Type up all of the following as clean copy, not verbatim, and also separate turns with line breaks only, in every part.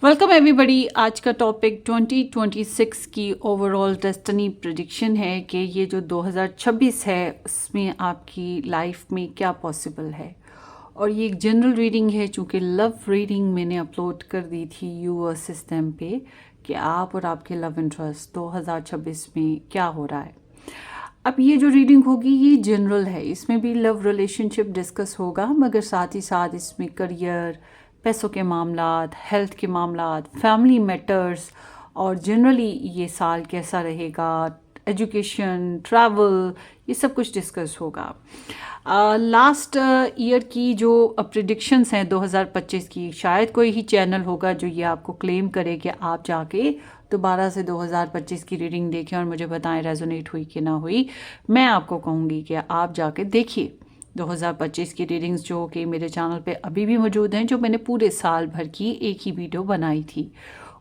Welcome everybody. आज का topic 2026 की ओवरऑल डेस्टिनी प्रिडिक्शन है कि ये जो 2026 है उसमें आपकी लाइफ में क्या पॉसिबल है। और ये एक जनरल रीडिंग है, चूँकि लव रीडिंग मैंने अपलोड कर दी थी यूअर सिस्टम पे कि आप और आपके लव इंटरेस्ट 2026 में क्या हो रहा है। अब ये जो रीडिंग होगी ये जनरल है, इसमें भी लव रिलेशनशिप डिस्कस होगा, मगर साथ ही साथ इसमें करियर, पैसों के मामलात, हेल्थ के मामलात, फैमिली मैटर्स और जनरली ये साल कैसा रहेगा, एजुकेशन, ट्रैवल, ये सब कुछ डिस्कस होगा। लास्ट ईयर की जो प्रिडिक्शंस हैं 2025 की, शायद कोई ही चैनल होगा जो ये आपको क्लेम करे कि आप जाके दोबारा से 2025 की रीडिंग देखें और मुझे बताएं रेजोनेट हुई कि ना हुई। मैं आपको कहूँगी कि आप जाके देखिए 2025 की रीडिंग्स जो कि मेरे चैनल पे अभी भी मौजूद हैं, जो मैंने पूरे साल भर की एक ही वीडियो बनाई थी,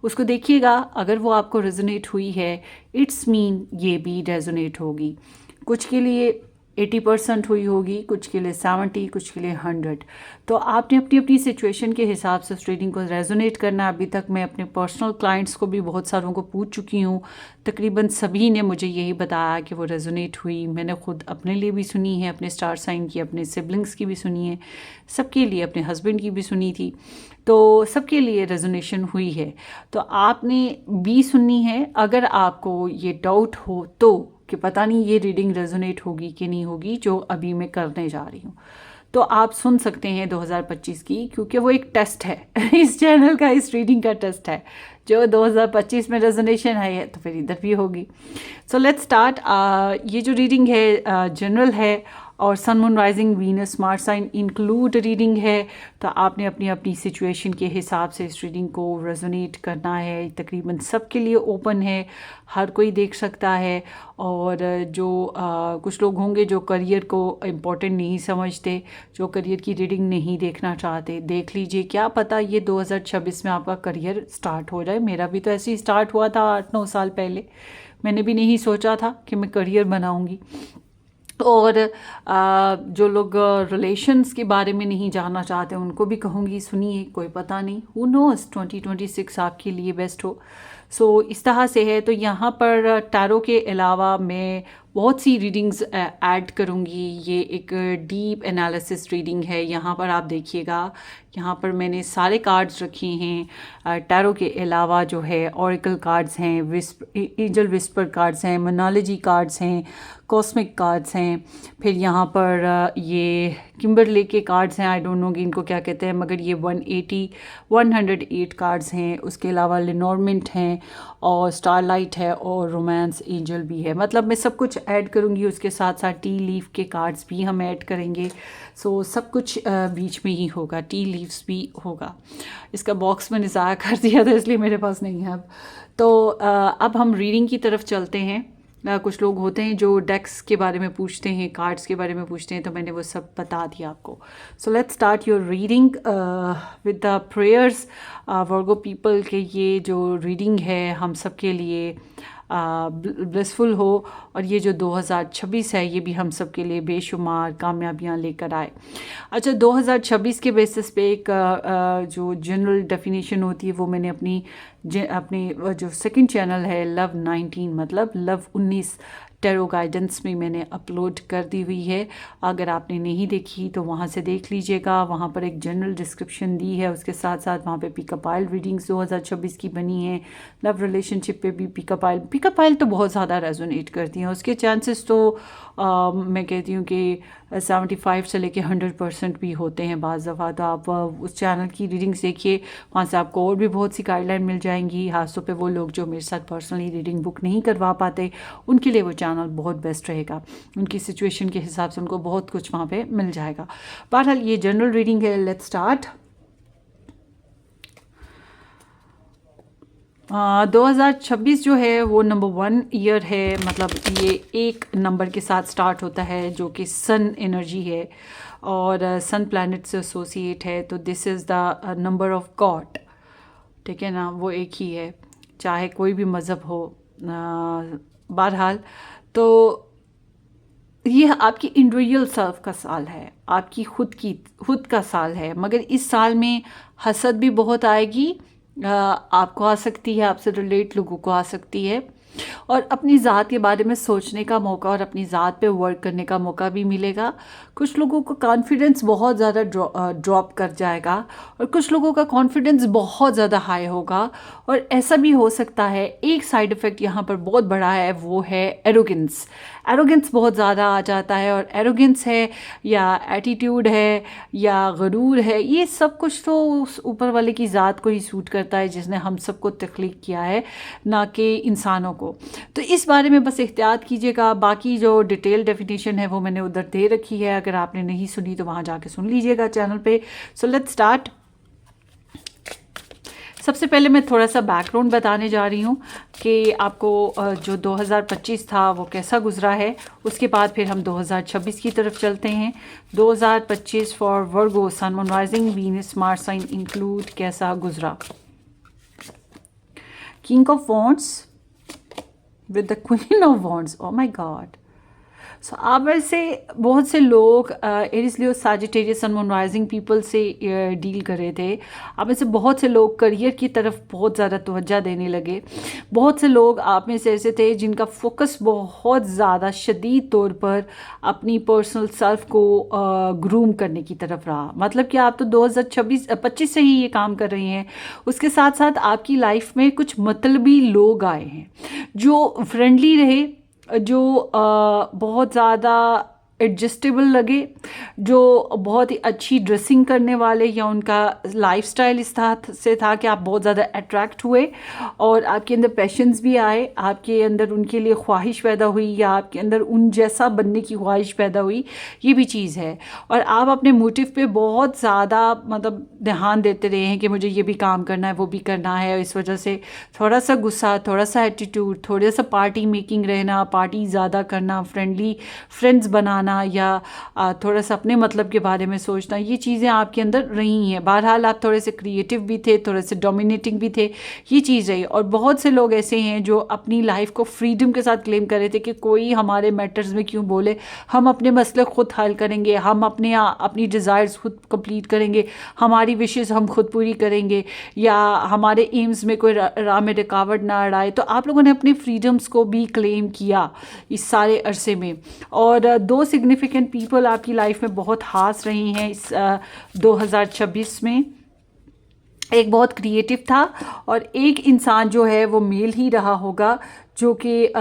उसको देखिएगा। अगर वो आपको रेजोनेट हुई है, इट्स मीन ये भी रेजोनेट होगी। कुछ के लिए 80% हुई होगी, कुछ के लिए 70, कुछ के लिए 100। तो आपने अपनी अपनी सिचुएशन के हिसाब से उस रीडिंग को रेजोनेट करना। अभी तक मैं अपने पर्सनल क्लाइंट्स को भी बहुत सारों को पूछ चुकी हूँ, तकरीबन सभी ने मुझे यही बताया कि वो रेजोनेट हुई। मैंने खुद अपने लिए भी सुनी है, अपने स्टार साइन की, अपने सिबलिंग्स की भी सुनी है, सबके लिए, अपने हस्बैंड की भी सुनी थी, तो सबके लिए रेजोनेशन हुई है। तो आपने भी सुननी है। अगर आपको ये डाउट हो तो कि पता नहीं ये रीडिंग रेजोनेट होगी कि नहीं होगी जो अभी मैं करने जा रही हूँ, तो आप सुन सकते हैं 2025 की, क्योंकि वो एक टेस्ट है इस चैनल का, इस रीडिंग का टेस्ट है। जो 2025 में रेजोनेशन है तो फिर इधर भी होगी। So let's start. ये जो रीडिंग है जनरल है और sun moon rising Venus Mars sign include reading है। तो आपने अपनी अपनी सिचुएशन के हिसाब से इस रीडिंग को रेजोनेट करना है। तकरीबन सबके लिए ओपन है, हर कोई देख सकता है। और जो कुछ लोग होंगे जो करियर को इम्पोर्टेंट नहीं समझते, जो करियर की रीडिंग नहीं देखना चाहते, देख लीजिए। क्या पता ये 2026 में आपका करियर स्टार्ट हो जाए। मेरा भी तो ऐसे ही स्टार्ट हुआ था 8-9 साल पहले। मैंने भी नहीं सोचा था कि मैं करियर बनाऊंगी। और जो लोग रिलेशंस के बारे में नहीं जानना चाहते उनको भी कहूँगी सुनिए, कोई पता नहीं, हु नोस 2026 आपके लिए बेस्ट हो। सो इस तरह से है। तो यहाँ पर टैरो के अलावा मैं बहुत सी रीडिंग्स ऐड करूँगी। ये एक डीप एनालिसिस रीडिंग है। यहाँ पर आप देखिएगा, यहाँ पर मैंने सारे कार्ड्स रखे हैं। टैरो के अलावा जो है ऑरिकल कार्ड्स हैं, एंजल विस्पर कार्ड्स हैं, मोनोलॉजी कार्ड्स हैं, कॉस्मिक कार्ड्स हैं। फिर यहाँ पर ये किम्बरले के कार्ड्स हैं, आई डोंट नो कि इनको क्या कहते हैं, मगर ये 108 कार्ड्स हैं। उसके अलावा लेनॉर्मेंट हैं और स्टारलाइट है और रोमांस एंजल भी है। मतलब मैं सब कुछ ऐड करूँगी, उसके साथ साथ टी लीफ के कार्ड्स भी हम ऐड करेंगे। सो सब कुछ बीच में ही होगा, टी लीव्स भी होगा। इसका बॉक्स मैंने ज़ाया कर दिया था इसलिए मेरे पास नहीं है अब। तो अब हम रीडिंग की तरफ चलते हैं। कुछ लोग होते हैं जो डेक्स के बारे में पूछते हैं, कार्ड्स के बारे में पूछते हैं, तो मैंने वो सब बता दिया आपको। सो let's start your reading with the prayers Virgo people के। ये जो रीडिंग है हम सब के लिए ब्लिसफुल हो, और ये जो 2026 है ये भी हम सब के लिए बेशुमार कामयाबियाँ लेकर आए। अच्छा, 2026 के बेसिस पे एक जो जनरल डेफिनेशन होती है वो मैंने अपनी जो सेकंड चैनल है लव 19, मतलब लव 19 टैरो गाइडेंस में मैंने अपलोड कर दी हुई है। अगर आपने नहीं देखी तो वहाँ से देख लीजिएगा। वहाँ पर एक जनरल डिस्क्रिप्शन दी है, उसके साथ साथ वहाँ पे पिकअप आइल रीडिंग्स 2026 की बनी है। लव रिलेशनशिप पे भी पिकअप आइल तो बहुत ज़्यादा रेजोनेट करती हैं। उसके चांसेस तो मैं कहती हूँ कि 75 से लेके 100% भी होते हैं बाज़ दफ़ा। तो आप उस चैनल की रीडिंग्स देखिए, वहाँ से आपको और भी बहुत सी गाइडलाइन मिल जाएंगी। खासतौर पे वो लोग जो मेरे साथ पर्सनली रीडिंग बुक नहीं करवा पाते, उनके लिए वो चैनल बहुत बेस्ट रहेगा। उनकी सिचुएशन के हिसाब से उनको बहुत कुछ वहाँ पे मिल जाएगा। बहरहाल ये जनरल रीडिंग है। Let's start. 2026 जो है वो नंबर 1 ईयर है। मतलब ये एक नंबर के साथ स्टार्ट होता है जो कि सन एनर्जी है और सन प्लैनेट से एसोसिएट है। तो this is the number of God, ठीक है ना, वो एक ही है चाहे कोई भी मज़हब हो। बहरहाल तो ये आपकी इंडिविजुअल सेल्फ का साल है, आपकी खुद का साल है। मगर इस साल में हसद भी बहुत आएगी आपको आ सकती है, आपसे रिलेट लोगों को आ सकती है, और अपनी ज़ात के बारे में सोचने का मौका और अपनी ज़ात पे वर्क करने का मौका भी मिलेगा। कुछ लोगों को कॉन्फिडेंस बहुत ज़्यादा ड्रॉप कर जाएगा, और कुछ लोगों का कॉन्फिडेंस बहुत ज़्यादा हाई होगा। और ऐसा भी हो सकता है, एक साइड इफ़ेक्ट यहाँ पर बहुत बड़ा है, वो है एरोगेंस। एरोगेंस बहुत ज़्यादा आ जाता है, और एरोगेंस है या एटीट्यूड है या गरूर है, ये सब कुछ तो उस ऊपर वाले की ज़ात को ही सूट करता है जिसने हम सबको तख्लीक किया है, ना कि इंसानों को। तो इस बारे में बस एहतियात कीजिएगा। बाकी जो डिटेल डेफिनेशन है वो मैंने उधर दे रखी है, अगर आपने नहीं सुनी तो वहाँ जाके सुन लीजिएगा चैनल पे। सो लेट्स स्टार्ट। सबसे पहले मैं थोड़ा सा बैकग्राउंड बताने जा रही हूँ कि आपको जो 2025 था वो कैसा गुजरा है। उसके बाद फिर हम 2026 की तरफ चलते हैं। 2025 for Virgo, sun, moon, rising, Venus, Mars sign include कैसा गुजरा। King of wands with the queen of wands. Oh my god. So आप में से बहुत से लोग Aries Leo Sagittarius sun moon rising people से डील कर रहे थे। आप में से बहुत से लोग करियर की तरफ बहुत ज़्यादा तवज्जो देने लगे। बहुत से लोग आप में से ऐसे थे जिनका फोकस बहुत ज़्यादा शदीद तौर पर अपनी पर्सनल सेल्फ को ग्रूम करने की तरफ रहा। मतलब कि आप तो 2025 से ही ये काम कर रहे हैं। उसके साथ साथ आपकी लाइफ में कुछ मतलबी लोग आए हैं जो फ्रेंडली रहे, जो बहुत ज़्यादा एडजस्टेबल लगे, जो बहुत ही अच्छी ड्रेसिंग करने वाले, या उनका लाइफस्टाइल इस तरह से था कि आप बहुत ज़्यादा अट्रैक्ट हुए और आपके अंदर पैशंस भी आए, आपके अंदर उनके लिए ख्वाहिश पैदा हुई, या आपके अंदर उन जैसा बनने की ख्वाहिश पैदा हुई। ये भी चीज़ है। और आप अपने मोटिव पे बहुत ज़्यादा मतलब ध्यान देते रहे हैं कि मुझे ये भी काम करना है, वो भी करना है, और इस वजह से थोड़ा सा गुस्सा, थोड़ा सा एटीट्यूड, थोड़ा सा पार्टी मेकिंग रहना, पार्टी ज़्यादा करना, फ्रेंड्स बनाना, या थोड़ा सा अपने मतलब के बारे में सोचना, ये चीज़ें आपके अंदर रही हैं। बहरहाल आप थोड़े से क्रिएटिव भी थे, थोड़े से डोमिनेटिंग भी थे, ये चीज़ रही। और बहुत से लोग ऐसे हैं जो अपनी लाइफ को फ्रीडम के साथ क्लेम कर रहे थे कि कोई हमारे मैटर्स में क्यों बोले, हम अपने मसले खुद हल करेंगे, हम अपनी डिज़ायर्स खुद कंप्लीट करेंगे, हमारी विशेज़ हम खुद पूरी करेंगे, या हमारे एम्स में कोई राह में रुकावट ना अड़ाए। तो आप लोगों ने अपने फ्रीडम्स को भी क्लेम किया इस सारे अरसे में। और दो सिग्निफिकेंट पीपल आपकी लाइफ में बहुत खास रही हैं इस 2026 में। एक बहुत क्रिएटिव था, और एक इंसान जो है वो मेल ही रहा होगा, जो कि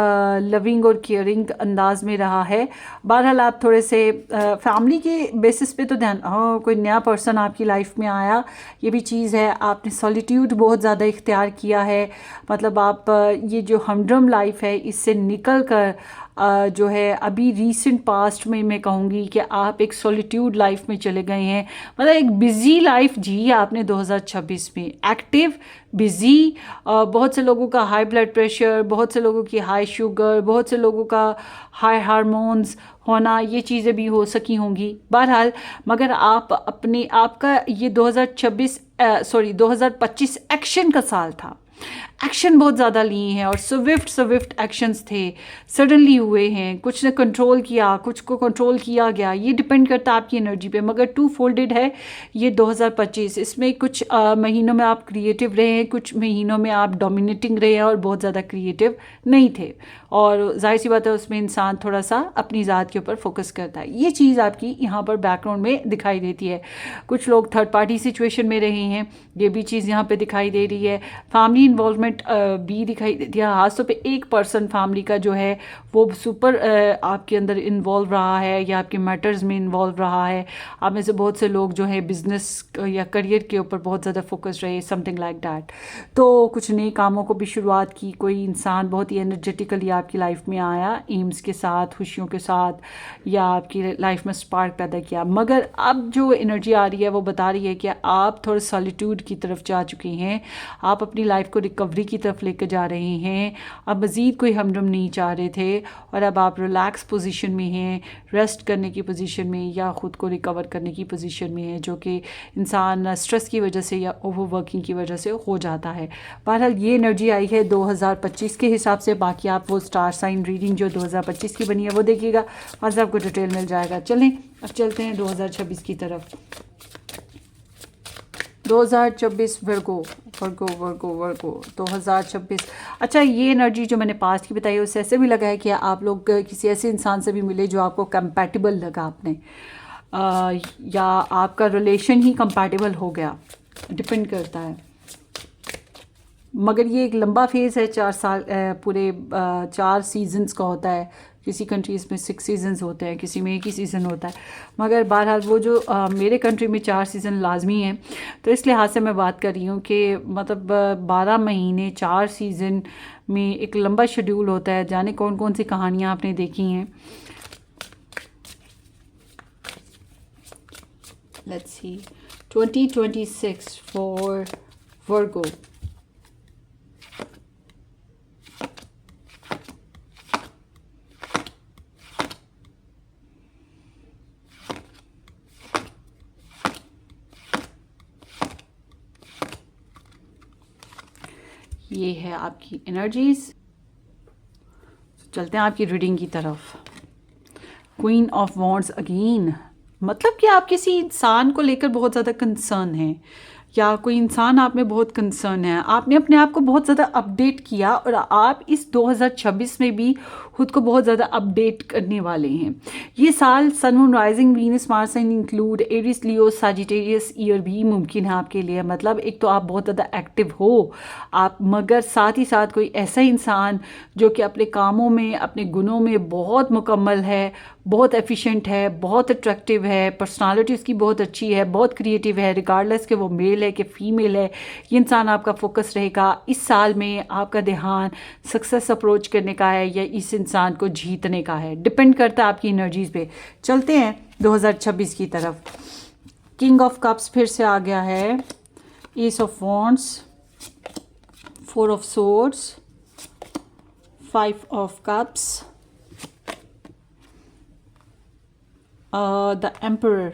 लविंग और केयरिंग अंदाज में रहा है। बहरहाल आप थोड़े से फैमिली के बेसिस पे तो ध्यान, कोई नया पर्सन आपकी लाइफ में आया, ये भी चीज़ है। आपने सॉलिट्यूड बहुत ज़्यादा इख्तियार किया है। मतलब आप ये जो हमड्रम लाइफ है इससे निकल कर जो है अभी रीसेंट पास्ट में मैं कहूँगी कि आप एक सॉलिट्यूड लाइफ में चले गए हैं। मतलब एक बिज़ी लाइफ जी आपने 2026 में, एक्टिव, बिज़ी। बहुत से लोगों का हाई ब्लड प्रेशर, बहुत से लोगों की हाई शुगर, बहुत से लोगों का हाई हार्मोन्स होना, ये चीज़ें भी हो सकी होंगी। बहरहाल मगर आपका ये 2025 एक्शन का साल था। एक्शन बहुत ज़्यादा लिए हैं, और स्विफ्ट एक्शंस थे, सडनली हुए हैं। कुछ ने कंट्रोल किया, कुछ को कंट्रोल किया गया, ये डिपेंड करता है आपकी एनर्जी पे। मगर टू फोल्डेड है ये 2025। इसमें कुछ महीनों में आप क्रिएटिव रहे हैं, कुछ महीनों में आप डोमिनेटिंग रहे हैं और बहुत ज़्यादा क्रिएटिव नहीं थे। और जाहिर सी बात है उसमें इंसान थोड़ा सा अपनी ज़ात के ऊपर फोकस करता है। ये चीज़ आपकी यहाँ पर बैकग्राउंड में दिखाई देती है। कुछ लोग थर्ड पार्टी सिचुएशन में रहे हैं, ये भी चीज़ यहाँ पे दिखाई दे रही है। फैमिली इन्वॉल्वमेंट भी दिखाई देती है। खास तौर पे एक पर्सन फैमिली का जो है वो सुपर आपके अंदर इन्वॉल्व रहा है, या आपके मैटर्स में इन्वॉल्व रहा है। आप में से बहुत से लोग जो है बिजनेस या करियर के ऊपर बहुत ज़्यादा फोकस रहे, समथिंग लाइक दैट। तो कुछ नए कामों को भी शुरुआत की। कोई इंसान बहुत ही एनर्जेटिकली आपकी लाइफ में आया, एम्स के साथ, खुशियों के साथ, या आपकी लाइफ में स्पार्क पैदा किया। मगर अब जो एनर्जी आ रही है वो बता रही है कि आप थोड़ा सॉलिट्यूड की तरफ जा चुके हैं। आप अपनी लाइफ को रिकवरी की तरफ लेकर जा रहे हैं। अब मज़ीद कोई हमदम नहीं चाह रहे थे, और अब आप रिलैक्स पोजीशन में हैं, रेस्ट करने की पोजीशन में, या ख़ुद को रिकवर करने की पोजीशन में है, जो कि इंसान स्ट्रेस की वजह से या ओवरवर्किंग की वजह से हो जाता है। बहरहाल ये एनर्जी आई है 2025 के हिसाब से। बाकी आप वो स्टार साइन रीडिंग जो 2025 की बनी है वो देखिएगा, वहाँ से आपको डिटेल मिल जाएगा। चलें अब चलते हैं 2026 की तरफ। 2024 वर्गो वर्गो वर्गो वर्गो 2026। अच्छा, ये एनर्जी जो मैंने पास्ट की बताई उससे ऐसे भी लगा है कि आप लोग किसी ऐसे इंसान से भी मिले जो आपको कंपैटिबल लगा आपने, या आपका रिलेशन ही कंपैटिबल हो गया, डिपेंड करता है। मगर ये एक लंबा फेज़ है, 4 साल, पूरे 4 सीजन्स का होता है। किसी कंट्रीज़ में 6 सीजन्स होते हैं, किसी में एक ही सीज़न होता है। मगर बहरहाल वो जो मेरे कंट्री में 4 सीज़न लाजमी हैं, तो इस लिहाज से मैं बात कर रही हूँ कि मतलब 12 महीने 4 सीज़न में एक लंबा शेड्यूल होता है। जाने कौन कौन सी कहानियाँ आपने देखी हैं। लेट्स सी 2026 फॉर वर्गो। ये है आपकी एनर्जीज। चलते हैं आपकी रीडिंग की तरफ। क्वीन ऑफ वॉन्ड्स अगेन, मतलब कि आप किसी इंसान को लेकर बहुत ज़्यादा कंसर्न हैं, या कोई इंसान आप में बहुत कंसर्न है। आपने अपने आप को बहुत ज़्यादा अपडेट किया और आप इस 2026 में भी खुद को बहुत ज़्यादा अपडेट करने वाले हैं। ये साल sun moon rising Venus Mars sign include Aries Leo Sagittarius year भी मुमकिन है आपके लिए। मतलब एक तो आप बहुत ज़्यादा एक्टिव हो आप, मगर साथ ही साथ कोई ऐसा इंसान जो कि अपने कामों में, अपने गुणों में बहुत मुकम्मल है, बहुत एफिशिएंट है, बहुत अट्रैक्टिव है, पर्सनालिटी उसकी बहुत अच्छी है, बहुत क्रिएटिव है, रिगार्डलेस कि वो मेल है कि फीमेल है। ये इंसान आपका फोकस रहेगा। इस साल में आपका ध्यान सक्सेस अप्रोच करने का है या इस इंसान को जीतने का है, डिपेंड करता है आपकी एनर्जीज पे। चलते हैं 2026 की तरफ। किंग ऑफ कप्स फिर से आ गया है, S of wands, 4 of swords, 5 of cups, the emperor,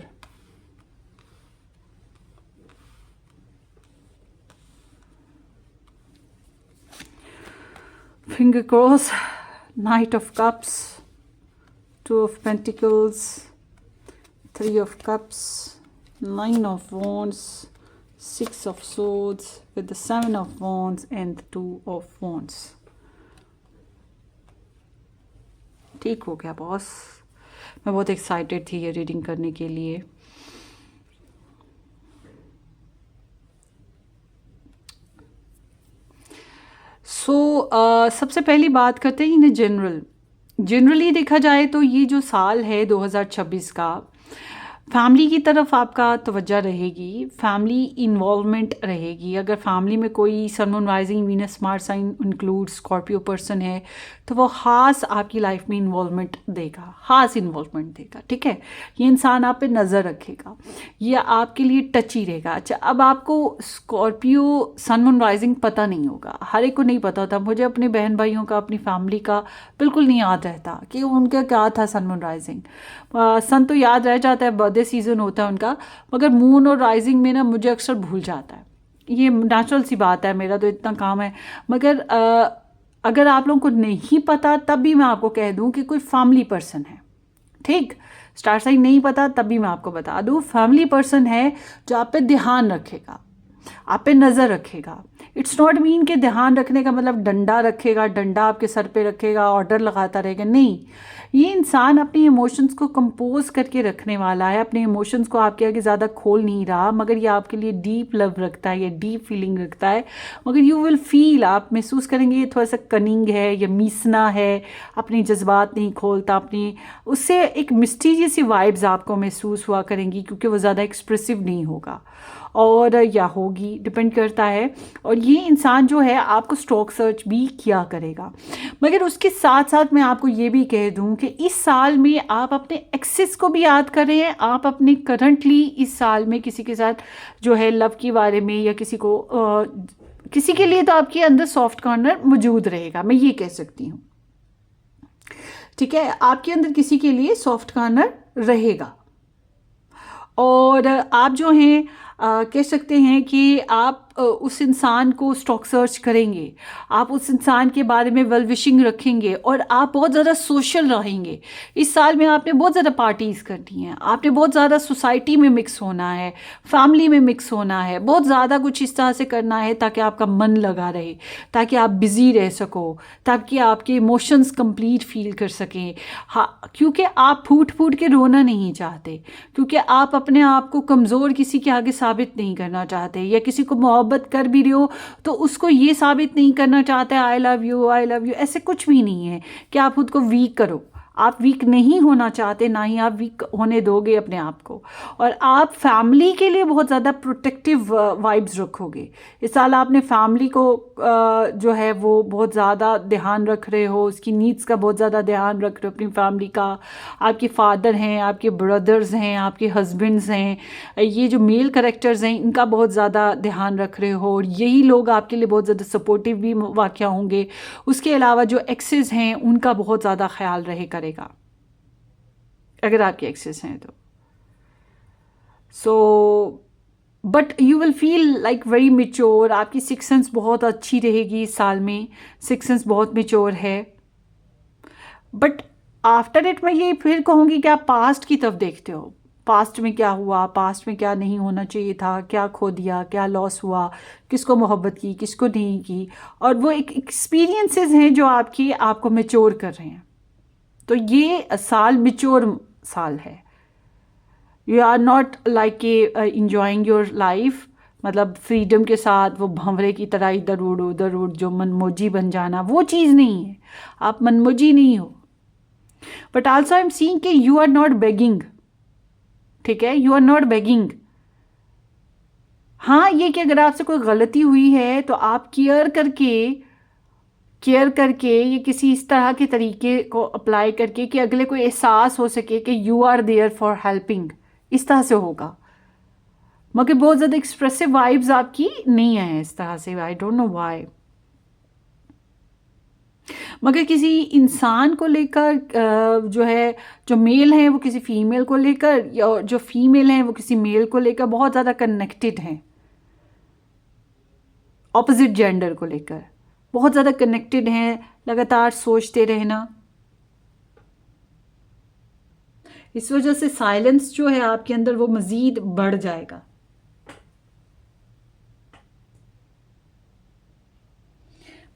finger cross, knight of cups, 2 of pentacles, 3 of cups, 9 of wands, 6 of swords with the 7 of wands and the 2 of wands। ठीक हो गया boss, मैं बहुत excited थी ये reading करने के लिए। सबसे पहली बात करते हैं इन्हें जनरली देखा जाए तो ये जो साल है 2026 का, फैमिली की तरफ आपका तवज्जो रहेगी, फैमिली इन्वॉल्वमेंट रहेगी। अगर फैमिली में कोई sun moon rising Venus Mars sign include Scorpio person है तो वो ख़ास आपकी लाइफ में इन्वॉल्वमेंट देगा, ख़ास इन्वॉल्वमेंट देगा। ठीक है, ये इंसान आप पे नज़र रखेगा, ये आपके लिए टची रहेगा। अच्छा, अब आपको स्कॉर्पियो सन मून राइजिंग पता नहीं होगा, हर एक को नहीं पता होता। मुझे अपने बहन भाइयों का, अपनी फैमिली का बिल्कुल नहीं याद रहता कि उनका क्या था सन मून राइजिंग। सन तो याद रह जाता है, बर्थडे सीजन होता है उनका, मगर मून और राइजिंग में ना मुझे अक्सर भूल जाता है। ये नेचुरल सी बात है, मेरा तो इतना काम है। मगर अगर आप लोगों को नहीं पता तब भी मैं आपको कह दूं कि कोई फैमिली पर्सन है, ठीक, स्टार साइन नहीं पता तब भी मैं आपको बता दूं, फैमिली पर्सन है जो आप पे ध्यान रखेगा, आप पे नज़र रखेगा। इट्स नॉट मीन कि ध्यान रखने का मतलब डंडा रखेगा, डंडा आपके सर पे रखेगा, ऑर्डर लगाता रहेगा, नहीं। ये इंसान अपने इमोशंस को कंपोज करके रखने वाला है, अपने इमोशंस को आपके आगे ज़्यादा खोल नहीं रहा, मगर ये आपके लिए डीप लव रखता है या डीप फीलिंग रखता है। मगर यू विल फील, आप महसूस करेंगे ये थोड़ा सा कनिंग है या मीसना है, अपने जज्बात नहीं खोलता, अपनी उससे एक मिस्टीरियस सी वाइब्स आपको महसूस हुआ करेंगी, क्योंकि वो ज़्यादा एक्सप्रेसिव नहीं होगा और या होगी, डिपेंड करता है। और ये इंसान जो है आपको स्टॉक सर्च भी किया करेगा। मगर उसके साथ साथ मैं आपको ये भी कह दूं कि इस साल में आप अपने एक्सेस को भी याद कर रहे हैं। आप अपने करंटली इस साल में किसी के साथ जो है लव के बारे में या किसी को किसी के लिए तो आपके अंदर सॉफ्ट कॉर्नर मौजूद रहेगा, मैं ये कह सकती हूँ। ठीक है, आपके अंदर किसी के लिए सॉफ्ट कॉर्नर रहेगा। और आप जो हैं कह सकते हैं कि आप उस इंसान को स्टॉक सर्च करेंगे, आप उस इंसान के बारे में वेल विशिंग रखेंगे और आप बहुत ज़्यादा सोशल रहेंगे। इस साल में आपने बहुत ज़्यादा पार्टीज़ करनी है, आपने बहुत ज़्यादा सोसाइटी में मिक्स होना है, फैमिली में मिक्स होना है, बहुत ज़्यादा कुछ इस तरह से करना है ताकि आपका मन लगा रहे, ताकि आप बिज़ी रह सको, ताकि आपके इमोशंस कंप्लीट फील कर सकें। हाँ, क्योंकि आप फूट फूट के रोना नहीं चाहते, क्योंकि आप अपने आप को कमज़ोर किसी के आगे साबित नहीं करना चाहते, या किसी को मोहब्बत कर भी रहे हो तो उसको ये साबित नहीं करना चाहते I love you, I love you. ऐसे कुछ भी नहीं है कि आप खुद को वीक करो। आप वीक नहीं होना चाहते, ना ही आप वीक होने दोगे अपने आप को। और आप फैमिली के लिए बहुत ज़्यादा प्रोटेक्टिव वाइब्स रखोगे। इस साल आपने फैमिली को जो है वो बहुत ज़्यादा ध्यान रख रहे हो, उसकी नीड्स का बहुत ज़्यादा ध्यान रख रहे हो अपनी फैमिली का। आपके फादर हैं, आपके ब्रदर्स हैं, आपके हस्बैंड्स हैं, ये जो मेल कैरेक्टर्स हैं इनका बहुत ज़्यादा ध्यान रख रहे हो, और यही लोग आपके लिए बहुत ज़्यादा सपोर्टिव भी वाक़या होंगे। उसके अलावा जो एक्सेस हैं उनका बहुत ज़्यादा ख्याल रहे करेगा, अगर आपके एक्सेस हैं तो। So but you will feel like very mature. आपकी सिक्स सेंस बहुत अच्छी रहेगी इस साल में, सिक्स सेंस बहुत मेच्योर है। बट आफ्टर इट मैं ये फिर कहूँगी कि आप पास्ट की तरफ देखते हो, पास्ट में क्या हुआ, पास्ट में क्या नहीं होना चाहिए था, क्या खो दिया, क्या लॉस हुआ, किसको मोहब्बत की, किसको नहीं की, और वो एक एक्सपीरियंसेस हैं जो आपको मेच्योर कर रहे हैं। तो ये साल मेच्योर साल है। You are not like a enjoying your life, मतलब फ्रीडम के साथ वो भंवरे की तरह इधर उड़ जो मनमोजी बन जाना, वो चीज़ नहीं है। आप मनमोजी नहीं हो। But also I am seeing कि यू आर नॉट बेगिंग, ठीक है, यू आर नॉट बेगिंग। हाँ, ये कि अगर आपसे कोई गलती हुई है तो आप केयर करके ये किसी इस तरह के तरीके को अप्लाई करके कि अगले को एहसास हो सके कि you are there for helping, इस तरह से होगा। मगर बहुत ज़्यादा एक्सप्रेसिव वाइब्स आपकी नहीं है इस तरह से, आई डोंट नो व्हाई। मगर किसी इंसान को लेकर जो है, जो मेल है वो किसी फीमेल को लेकर, या जो फीमेल है वो किसी मेल को लेकर बहुत ज़्यादा कनेक्टेड हैं। ऑपोजिट जेंडर को लेकर बहुत ज़्यादा कनेक्टेड हैं, लगातार सोचते रहना। इस वजह से साइलेंस जो है आपके अंदर वो मज़ीद बढ़ जाएगा।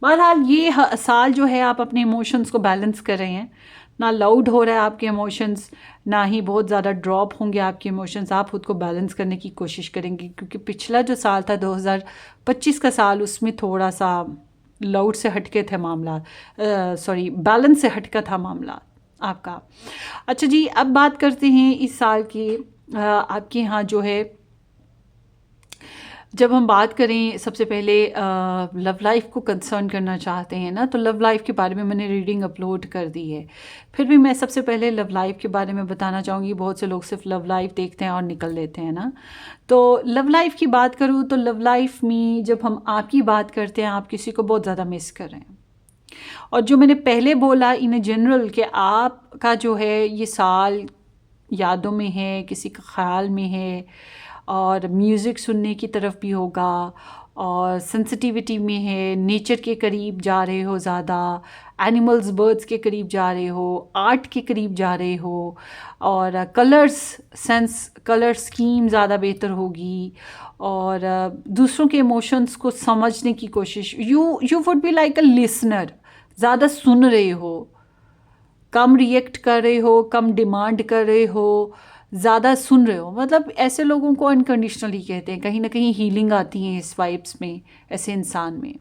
बहरहाल ये साल जो है आप अपने इमोशंस को बैलेंस कर रहे हैं, ना लाउड हो रहा है आपके इमोशंस, ना ही बहुत ज़्यादा ड्रॉप होंगे आपके इमोशंस। आप खुद को बैलेंस करने की कोशिश करेंगे, क्योंकि पिछला जो साल था 2025 का साल, उसमें थोड़ा सा लाउड से हटके थे मामला, सॉरी बैलेंस से हटका था मामला आपका। अच्छा जी, अब बात करते हैं इस साल की। आपके यहाँ जो है, जब हम बात करें सबसे पहले लव लाइफ को कंसर्न करना चाहते हैं ना, तो लव लाइफ के बारे में मैंने रीडिंग अपलोड कर दी है। फिर भी मैं सबसे पहले लव लाइफ के बारे में बताना चाहूँगी। बहुत से लोग सिर्फ लव लाइफ देखते हैं और निकल लेते हैं ना। तो लव लाइफ की बात करूँ तो लव लाइफ में जब हम आपकी बात करते हैं, आप किसी को बहुत ज़्यादा मिस कर रहे हैं। और जो मैंने पहले बोला इन जनरल कि आपका जो है ये साल यादों में है, किसी का ख्याल में है, और म्यूज़िक सुनने की तरफ भी होगा, और सेंसिटिविटी में है, नेचर के करीब जा रहे हो ज़्यादा, एनिमल्स बर्ड्स के करीब जा रहे हो, आर्ट के करीब जा रहे हो, और कलर स्कीम ज़्यादा बेहतर होगी, और दूसरों के इमोशंस को समझने की कोशिश, you would be like a listener, ज़्यादा सुन रहे हो, कम रिएक्ट कर रहे हो, कम डिमांड कर रहे हो, ज़्यादा सुन रहे हो। मतलब ऐसे लोगों को अनकंडीशनली कहते हैं। कहीं ना कहीं हीलिंग आती है इस वाइब्स में, ऐसे इंसान में।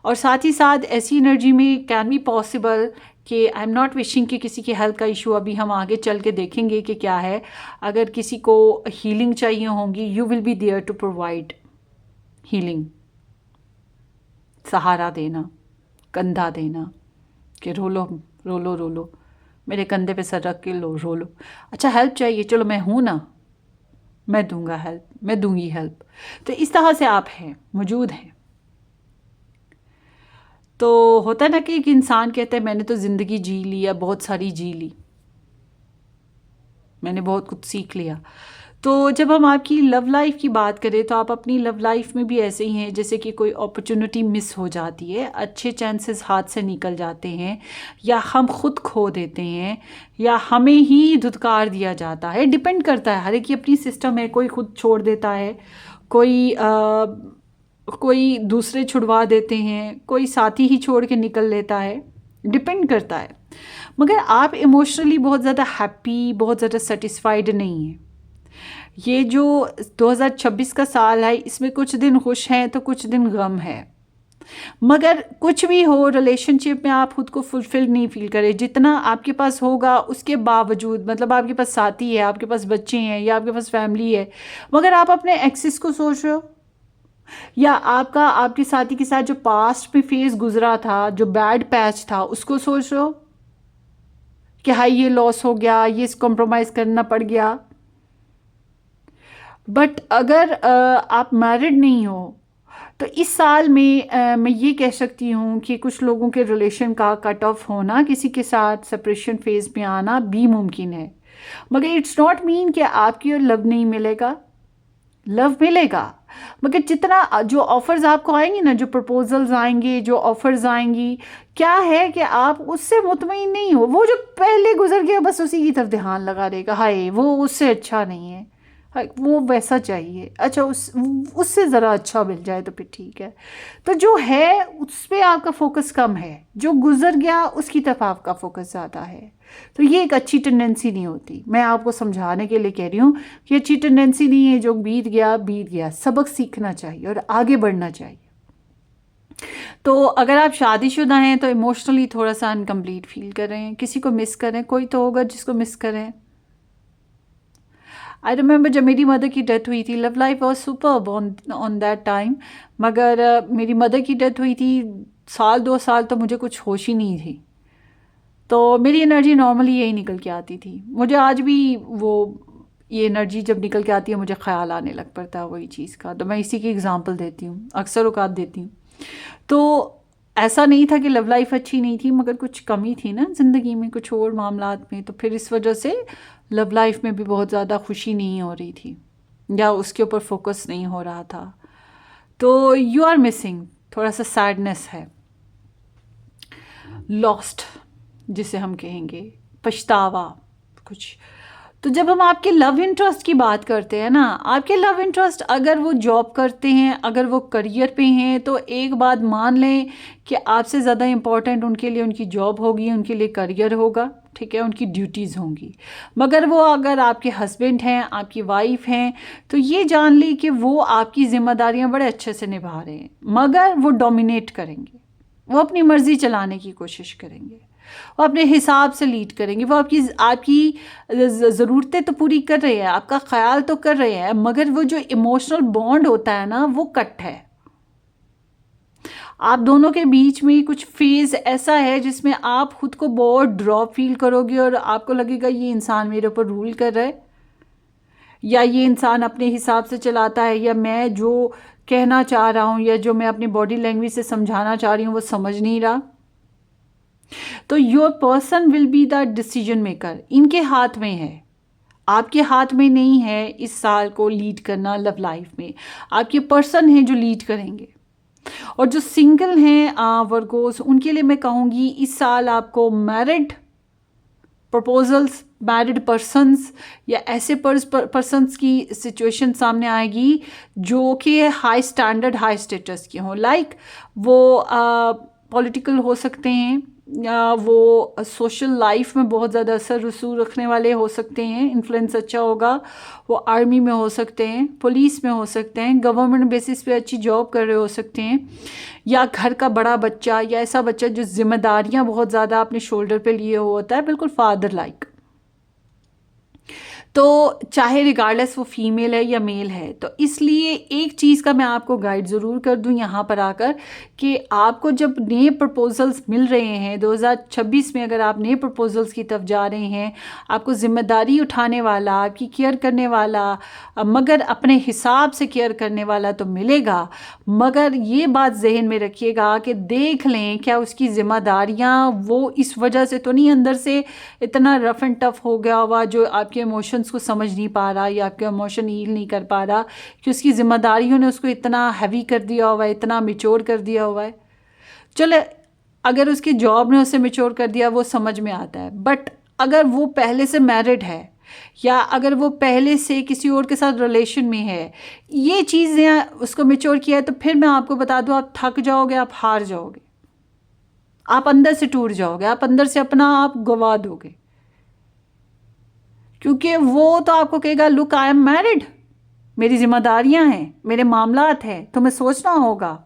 और साथ ही साथ ऐसी एनर्जी में कैन बी पॉसिबल कि आई एम नॉट विशिंग कि किसी की हेल्थ का इशू, अभी हम आगे चल के देखेंगे कि क्या है। अगर किसी को हीलिंग चाहिए होगी, you will be there to provide healing, सहारा देना, कंधा देना कि रो लो रो लो रो लो, मेरे कंधे पे सर रख के रो लो। अच्छा, हेल्प चाहिए, चलो मैं हूँ ना, मैं दूंगा हेल्प, मैं दूंगी हेल्प। तो इस तरह से आप हैं, मौजूद हैं। तो होता है ना कि एक इंसान कहता है मैंने तो ज़िंदगी जी ली, या बहुत सारी जी ली, मैंने बहुत कुछ सीख लिया। तो जब हम आपकी लव लाइफ की बात करें तो आप अपनी लव लाइफ में भी ऐसे ही हैं जैसे कि कोई अपॉर्चुनिटी मिस हो जाती है, अच्छे चांसेस हाथ से निकल जाते हैं, या हम खुद खो देते हैं, या हमें ही धुतकार दिया जाता है। डिपेंड करता है, हर एक की अपनी सिस्टम है। कोई खुद छोड़ देता है, कोई दूसरे छुड़वा देते हैं, कोई साथी ही छोड़ के निकल लेता है, डिपेंड करता है। मगर आप इमोशनली बहुत ज़्यादा हैप्पी, बहुत ज़्यादा सेटिस्फाइड नहीं हैं। ये जो 2026 का साल है, इसमें कुछ दिन खुश हैं तो कुछ दिन गम है। मगर कुछ भी हो, रिलेशनशिप में आप खुद को फुलफिल नहीं फील करें। जितना आपके पास होगा उसके बावजूद, मतलब आपके पास साथी है, आपके पास बच्चे हैं, या आपके पास फैमिली है, मगर आप अपने एक्सिस को सोच रहे हो, या आपके साथी के साथ जो पास्ट में फेज गुजरा था, जो बैड पैच था, उसको सोच रहे हो कि हाई ये लॉस हो गया, ये कॉम्प्रोमाइज़ करना पड़ गया। बट अगर आप मैरिड नहीं हो तो इस साल में मैं ये कह सकती हूँ कि कुछ लोगों के रिलेशन का कट ऑफ होना, किसी के साथ सेपरेशन फेज में आना भी मुमकिन है। मगर इट्स नॉट मीन कि आपकी लव नहीं मिलेगा, लव मिलेगा। मगर जितना जो ऑफर्स आपको आएंगी ना, जो प्रपोजल्स आएंगे, जो ऑफर्स आएंगी, क्या है कि आप उससे मुतमईन नहीं हो। वो जो पहले गुजर गया बस उसी की तरफ ध्यान लगा देगा, हाय वो उससे अच्छा नहीं है, वो वैसा चाहिए, अच्छा उससे ज़रा अच्छा मिल जाए तो फिर ठीक है। तो जो है उस पर आपका फोकस कम है, जो गुजर गया उसकी तरफ आपका फोकस ज़्यादा है। तो ये एक अच्छी टेंडेंसी नहीं होती। मैं आपको समझाने के लिए कह रही हूँ कि अच्छी टेंडेंसी नहीं है। जो बीत गया बीत गया, सबक सीखना चाहिए और आगे बढ़ना चाहिए। तो अगर आप शादीशुदा हैं तो इमोशनली थोड़ा सा अनकम्प्लीट फील कर रहे हैं, किसी को मिस करें, कोई तो होगा जिसको मिस करें। आई रिमेंबर जब मेरी मदर की डेथ हुई थी, love life was superb on that time. मगर मेरी मदर की डेथ हुई थी, 1-2 साल तो मुझे कुछ होश ही नहीं थी। तो मेरी एनर्जी नॉर्मली यही निकल के आती थी। मुझे आज भी वो ये एनर्जी जब निकल के आती है, मुझे ख्याल आने लग पड़ता है वही चीज़ का। तो मैं इसी की एग्जांपल देती हूँ, अक्सर औकात देती हूँ। तो ऐसा नहीं था कि लव लाइफ अच्छी नहीं थी, मगर कुछ कमी थी ना ज़िंदगी में, कुछ और मामलात में। तो फिर इस वजह से लव लाइफ में भी बहुत ज़्यादा खुशी नहीं हो रही थी, या उसके ऊपर फोकस नहीं हो रहा था। तो यू आर मिसिंग, थोड़ा सा सैडनेस है, लॉस्ट जिसे हम कहेंगे, पछतावा कुछ। तो जब हम आपके लव इंटरेस्ट की बात करते हैं ना, आपके लव इंटरेस्ट अगर वो जॉब करते हैं, अगर वो करियर पे हैं, तो एक बात मान लें कि आपसे ज़्यादा इम्पॉर्टेंट उनके लिए उनकी जॉब होगी, उनके लिए करियर होगा, ठीक है, उनकी ड्यूटीज़ होंगी। मगर वो अगर आपके हस्बैंड हैं, आपकी वाइफ हैं, तो ये जान ली कि वो आपकी ज़िम्मेदारियां बड़े अच्छे से निभा रहे हैं, मगर वो डोमिनेट करेंगे, वो अपनी मर्ज़ी चलाने की कोशिश करेंगे, वो अपने हिसाब से लीड करेंगे। वो आपकी ज़रूरतें तो पूरी कर रहे हैं, आपका ख्याल तो कर रहे हैं, मगर वो जो इमोशनल बॉन्ड होता है ना, वो कट है। आप दोनों के बीच में कुछ फेज़ ऐसा है जिसमें आप खुद को बहुत ड्रॉप फील करोगे और आपको लगेगा ये इंसान मेरे ऊपर रूल कर रहा है, या ये इंसान अपने हिसाब से चलाता है, या मैं जो कहना चाह रहा हूँ या जो मैं अपनी बॉडी लैंग्वेज से समझाना चाह रही हूँ वो समझ नहीं रहा। तो your person will be the decision maker. इनके हाथ में है, आपके हाथ में नहीं है इस साल को लीड करना लव लाइफ में। आपके पर्सन हैं जो लीड करेंगे। और जो सिंगल हैं वर्गोस, उनके लिए मैं कहूँगी इस साल आपको मैरिड प्रपोजल्स, मैरिड पर्सन्स या ऐसे पर्सन्स की सिचुएशन सामने आएगी जो कि हाई स्टैंडर्ड, हाई स्टेटस के हों। लाइक वो पॉलिटिकल हो सकते हैं, या वो सोशल लाइफ में बहुत ज़्यादा असर रसूल रखने वाले हो सकते हैं, इन्फ्लुएंस अच्छा होगा। वो आर्मी में हो सकते हैं, पुलिस में हो सकते हैं, गवर्नमेंट बेसिस पे अच्छी जॉब कर रहे हो सकते हैं, या घर का बड़ा बच्चा, या ऐसा बच्चा जो जिम्मेदारियां बहुत ज़्यादा अपने शोल्डर पे लिए हुआ होता है, बिल्कुल फादर लाइक। तो चाहे रिगार्डलेस वो फीमेल है या मेल है। तो इसलिए एक चीज़ का मैं आपको गाइड ज़रूर कर दूं यहाँ पर आकर, कि आपको जब नए प्रपोजल्स मिल रहे हैं 2026 में, अगर आप नए प्रपोजल्स की तरफ जा रहे हैं, आपको ज़िम्मेदारी उठाने वाला, आपकी केयर करने वाला, मगर अपने हिसाब से केयर करने वाला तो मिलेगा। मगर ये बात जहन में रखिएगा कि देख लें क्या उसकी ज़िम्मेदारियाँ वो इस वजह से तो नहीं अंदर से इतना रफ एंड टफ हो गया हुआ जो आपके इमोशन इमोशंस को समझ नहीं पा रहा या आपके इमोशन हील नहीं कर पा रहा, कि उसकी जिम्मेदारियों ने उसको इतना हैवी कर दिया हुआ है, इतना मिच्योर कर दिया हुआ है। चलो, अगर उसकी जॉब ने उसे मिच्योर कर दिया वो समझ में आता है, बट अगर वो पहले से मैरिड है या अगर वो पहले से किसी और के साथ रिलेशन में है, ये चीज़ें उसको मिच्योर किया है, तो फिर मैं आपको बता दूं, आप थक जाओगे, आप हार जाओगे, आप अंदर से टूट जाओगे, आप अंदर से अपना आप गवा दोगे। क्योंकि वो तो आपको कहेगा, लुक आई एम मैरिड, मेरी जिम्मेदारियां हैं, मेरे मामलात हैं, तुम्हें सोचना होगा।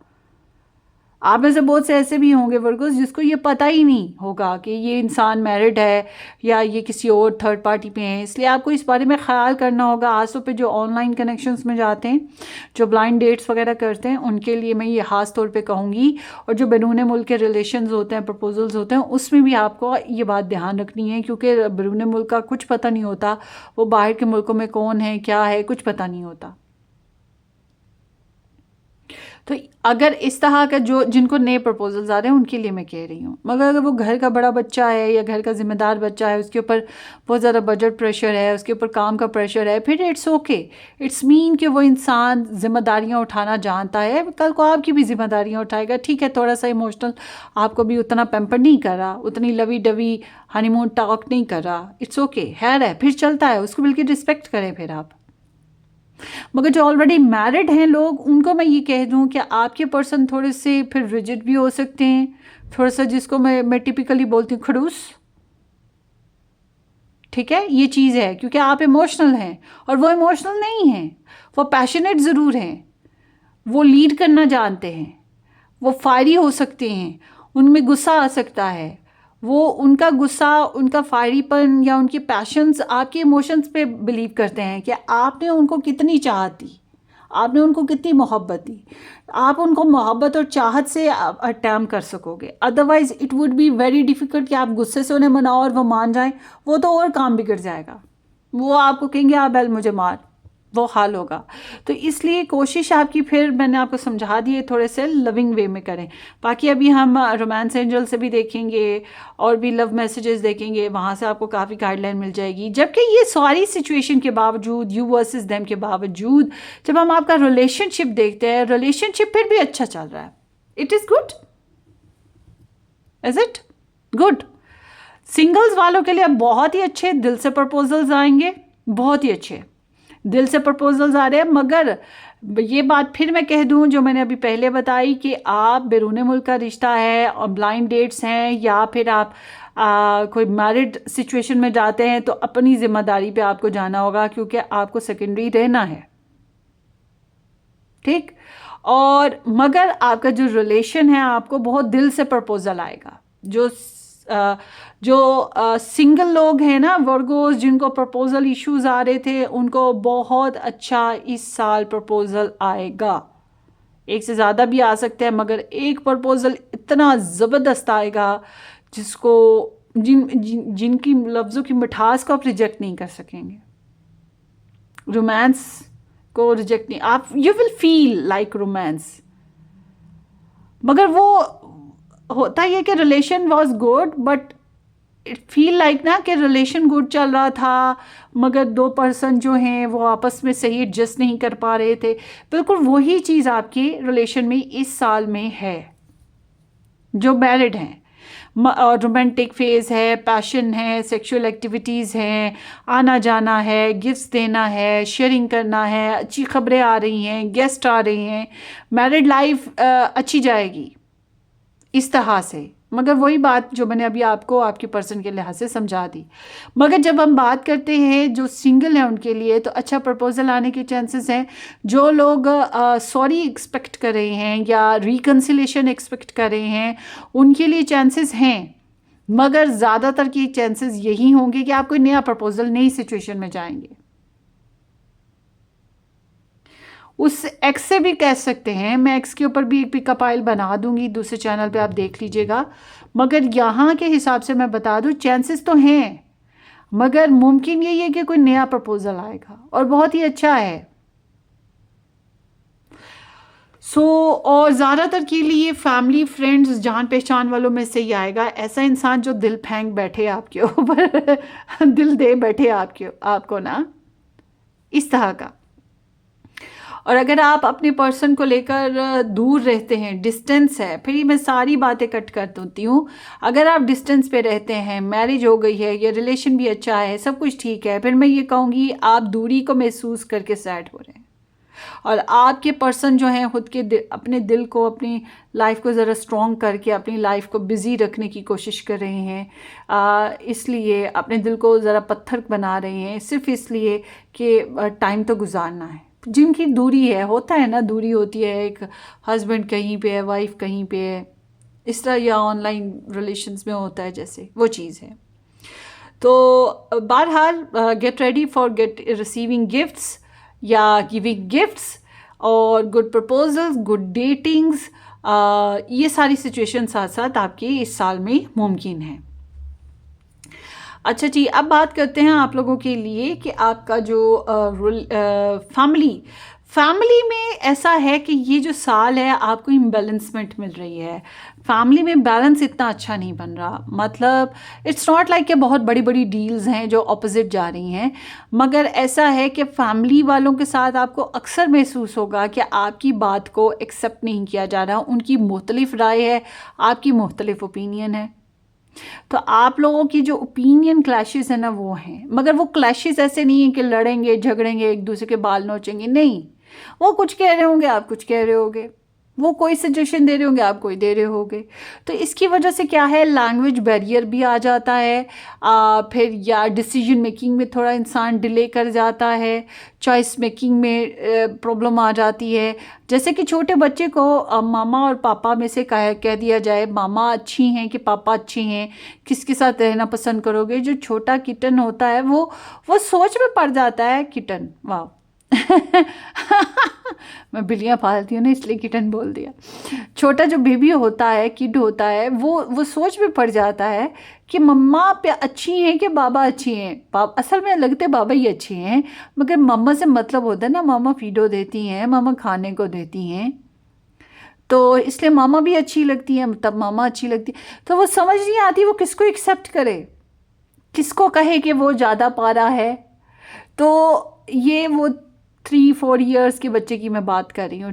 आप में से बहुत से ऐसे भी होंगे वर्गोस जिसको ये पता ही नहीं होगा कि ये इंसान मैरिड है या ये किसी और थर्ड पार्टी पे है, इसलिए आपको इस बारे में ख्याल करना होगा। आजकल पे जो ऑनलाइन कनेक्शंस में जाते हैं, जो ब्लाइंड डेट्स वगैरह करते हैं, उनके लिए मैं ये ख़ास तौर पे कहूँगी। और जो बैरून मुल्क के रिलेशंस होते हैं, प्रपोजल्स होते हैं, उसमें भी आपको ये बात ध्यान रखनी है, क्योंकि बैरून मुल्क का कुछ पता नहीं होता, वो बाहर के मुल्कों में कौन है क्या है कुछ पता नहीं होता। तो अगर इस तरह का जो जिनको नए प्रपोजल्स आ रहे हैं उनके लिए मैं कह रही हूँ, मगर अगर वो घर का बड़ा बच्चा है या घर का जिम्मेदार बच्चा है, उसके ऊपर बहुत ज़्यादा बजट प्रेशर है, उसके ऊपर काम का प्रेशर है, फिर इट्स ओके, इट्स मीन कि वो इंसान जिम्मेदारियाँ उठाना जानता है, कल को आपकी भी जिम्मेदारियाँ उठाएगा। ठीक है, थोड़ा सा इमोशनल आपको भी उतना पैम्पर नहीं कर रहा, उतनी लवी डवी हनीमून टॉक नहीं कर रहा, इट्स ओके, है फिर चलता है, उसको बिल्कुल रिस्पेक्ट करें फिर आप। मगर जो ऑलरेडी मैरिड हैं लोग, उनको मैं ये कह दूं कि आपके पर्सन थोड़े से फिर रिजिड भी हो सकते हैं, थोड़ा सा जिसको मैं टिपिकली बोलती हूँ खड़ूस। ठीक है, ये चीज़ है, क्योंकि आप इमोशनल हैं और वो इमोशनल नहीं हैं, वो पैशनेट ज़रूर हैं, वो लीड करना जानते हैं, वो फायरी हो सकते हैं, उनमें गुस्सा आ सकता है, वो उनका गुस्सा, उनका फायरीपन या उनके पैशंस आपके इमोशंस पे बिलीव करते हैं कि आपने उनको कितनी चाहत दी, आपने उनको कितनी मोहब्बत दी, आप उनको मोहब्बत और चाहत से अटैम कर सकोगे। Otherwise it would be very difficult कि आप गुस्से से उन्हें मनाओ और वो मान जाएं, वो तो और काम बिगड़ जाएगा, वो आपको कहेंगे आप बैल मुझे मार, वो हाल होगा। तो इसलिए कोशिश आपकी, फिर मैंने आपको समझा दिए, थोड़े से लविंग वे में करें। बाकी अभी हम रोमांस एंजल से भी देखेंगे और भी लव मैसेजेस देखेंगे, वहाँ से आपको काफ़ी गाइडलाइन मिल जाएगी। जबकि ये सारी सिचुएशन के बावजूद, यू वर्सेस देम के बावजूद, जब हम आपका रिलेशनशिप देखते हैं, रिलेशनशिप फिर भी अच्छा चल रहा है, it is good, is it good. Singles वालों के लिए बहुत ही अच्छे दिल से प्रपोजल्स आएंगे, बहुत ही अच्छे दिल से प्रपोजल्स आ रहे हैं। मगर ये बात फिर मैं कह दूं जो मैंने अभी पहले बताई कि आप बैरून मुल्क का रिश्ता है और ब्लाइंड डेट्स हैं, या फिर आप कोई मैरिड सिचुएशन में जाते हैं, तो अपनी जिम्मेदारी पे आपको जाना होगा, क्योंकि आपको सेकेंडरी रहना है, ठीक। और मगर आपका जो रिलेशन है, आपको बहुत दिल से प्रपोजल आएगा। जो सिंगल लोग हैं ना वर्गोस, जिनको प्रपोजल इश्यूज आ रहे थे, उनको बहुत अच्छा इस साल प्रपोजल आएगा। एक से ज़्यादा भी आ सकते हैं, मगर एक प्रपोजल इतना ज़बरदस्त आएगा जिसको जिनकी लफ्ज़ों की मिठास को आप रिजेक्ट नहीं कर सकेंगे, रोमांस को रिजेक्ट नहीं, आप you will feel like romance. मगर वो होता ही है कि relation was good, but it feel like ना कि रिलेशन गुड चल रहा था, मगर दो पर्सन जो हैं वो आपस में सही एडजस्ट नहीं कर पा रहे थे। बिल्कुल वही चीज़ आपके रिलेशन में इस साल में है, जो मैरिड हैं। और रोमांटिक फेज है, पैशन है, सेक्सुअल एक्टिविटीज़ हैं, आना जाना है, गिफ्ट्स देना है, शेयरिंग करना है, अच्छी खबरें आ रही हैं, गेस्ट आ रहे हैं, मैरिड लाइफ अच्छी जाएगी इस तरह से। मगर वही बात जो मैंने अभी आपको आपके पर्सन के लिहाज से समझा दी। मगर जब हम बात करते हैं जो सिंगल हैं उनके लिए, तो अच्छा प्रपोजल आने के चांसेस हैं। जो लोग सॉरी एक्सपेक्ट कर रहे हैं या रिकन्सिलेशन एक्सपेक्ट कर रहे हैं, उनके लिए चांसेस हैं, मगर ज़्यादातर के चांसेस यही होंगे कि आप कोई नया प्रपोजल, नई सिचुएशन में जाएंगे। उस एक्स से भी कह सकते हैं, मैं एक्स के ऊपर भी एक पिकअप आइल बना दूंगी दूसरे चैनल पे, आप देख लीजिएगा। मगर यहाँ के हिसाब से मैं बता दूं, चांसेस तो हैं, मगर मुमकिन यही है कि कोई नया प्रपोजल आएगा और बहुत ही अच्छा है। सो और ज़्यादातर के लिए फैमिली फ्रेंड्स जान पहचान वालों में से ही आएगा, ऐसा इंसान जो दिल फेंक बैठे आपके ऊपर दिल दे बैठे आपको ना, इस तरह का। और अगर आप अपने पर्सन को लेकर दूर रहते हैं, डिस्टेंस है, फिर मैं सारी बातें कट कर देती हूँ। अगर आप डिस्टेंस पे रहते हैं, मैरिज हो गई है, ये रिलेशन भी अच्छा है, सब कुछ ठीक है, फिर मैं ये कहूँगी आप दूरी को महसूस करके सैड हो रहे हैं। और आपके पर्सन जो हैं खुद के अपने दिल को, अपनी लाइफ को ज़रा स्ट्रॉन्ग करके अपनी लाइफ को बिज़ी रखने की कोशिश कर रहे हैं, इसलिए अपने दिल को ज़रा पत्थर बना रहे हैं, सिर्फ इसलिए कि टाइम तो गुजारना है। जिनकी दूरी है, होता है ना, दूरी होती है, एक हस्बैंड कहीं पे है, वाइफ कहीं पे है, इस तरह, या ऑनलाइन रिलेशंस में होता है, जैसे वो चीज़ है। तो बहरहाल get ready for receiving gifts या गिविंग गिफ्ट्स और गुड प्रपोजल्स, गुड डेटिंग्स, ये सारी सिचुएशन साथ साथ आपके इस साल में मुमकिन है। अच्छा जी, अब बात करते हैं आप लोगों के लिए कि आपका जो फैमिली में ऐसा है कि ये जो साल है आपको इम्बैलेंसमेंट मिल रही है। फैमिली में बैलेंस इतना अच्छा नहीं बन रहा, मतलब इट्स नॉट लाइक कि बहुत बड़ी बड़ी डील्स हैं जो ऑपोजिट जा रही हैं, मगर ऐसा है कि फैमिली वालों के साथ आपको अक्सर महसूस होगा कि आपकी बात को एक्सेप्ट नहीं किया जा रहा, उनकी मुख्तलिफ राय है, आपकी मुख्तलिफ ओपिनियन है। तो आप लोगों की जो ओपिनियन क्लैशेस है ना, वो हैं, मगर वो क्लैशेस ऐसे नहीं है कि लड़ेंगे झगड़ेंगे एक दूसरे के बाल नोचेंगे, नहीं। वो कुछ कह रहे होंगे, आप कुछ कह रहे होगे, वो कोई सजेशन दे रहे होंगे, आप कोई दे रहे होगे। तो इसकी वजह से क्या है, लैंग्वेज बैरियर भी आ जाता है, फिर या डिसीजन मेकिंग में थोड़ा इंसान डिले कर जाता है, चॉइस मेकिंग में प्रॉब्लम आ जाती है। जैसे कि छोटे बच्चे को मामा और पापा में से कह दिया जाए, मामा अच्छी हैं कि पापा अच्छे हैं, किसके साथ रहना पसंद करोगे, जो छोटा किटन होता है वो सोच में पड़ जाता है, किटन, वाह मैं बिल्लियाँ पालती हूँ ना, इसलिए किटन बोल दिया। छोटा जो बेबी होता है, किड होता है, वो सोच में पड़ जाता है कि मम्मा पे अच्छी हैं कि बाबा अच्छी हैं। असल में लगते बाबा ही अच्छे हैं, मगर मम्मा से मतलब होता है ना, मामा फीडो देती हैं, मामा खाने को देती हैं, तो इसलिए मामा भी अच्छी लगती है, तब मामा अच्छी लगती है। तो वो समझ नहीं आती वो किसको एक्सेप्ट करे, किसको कहे कि वो ज़्यादा पारा है। तो ये वो 3-4 ईयर्स के बच्चे की मैं बात कर रही हूँ।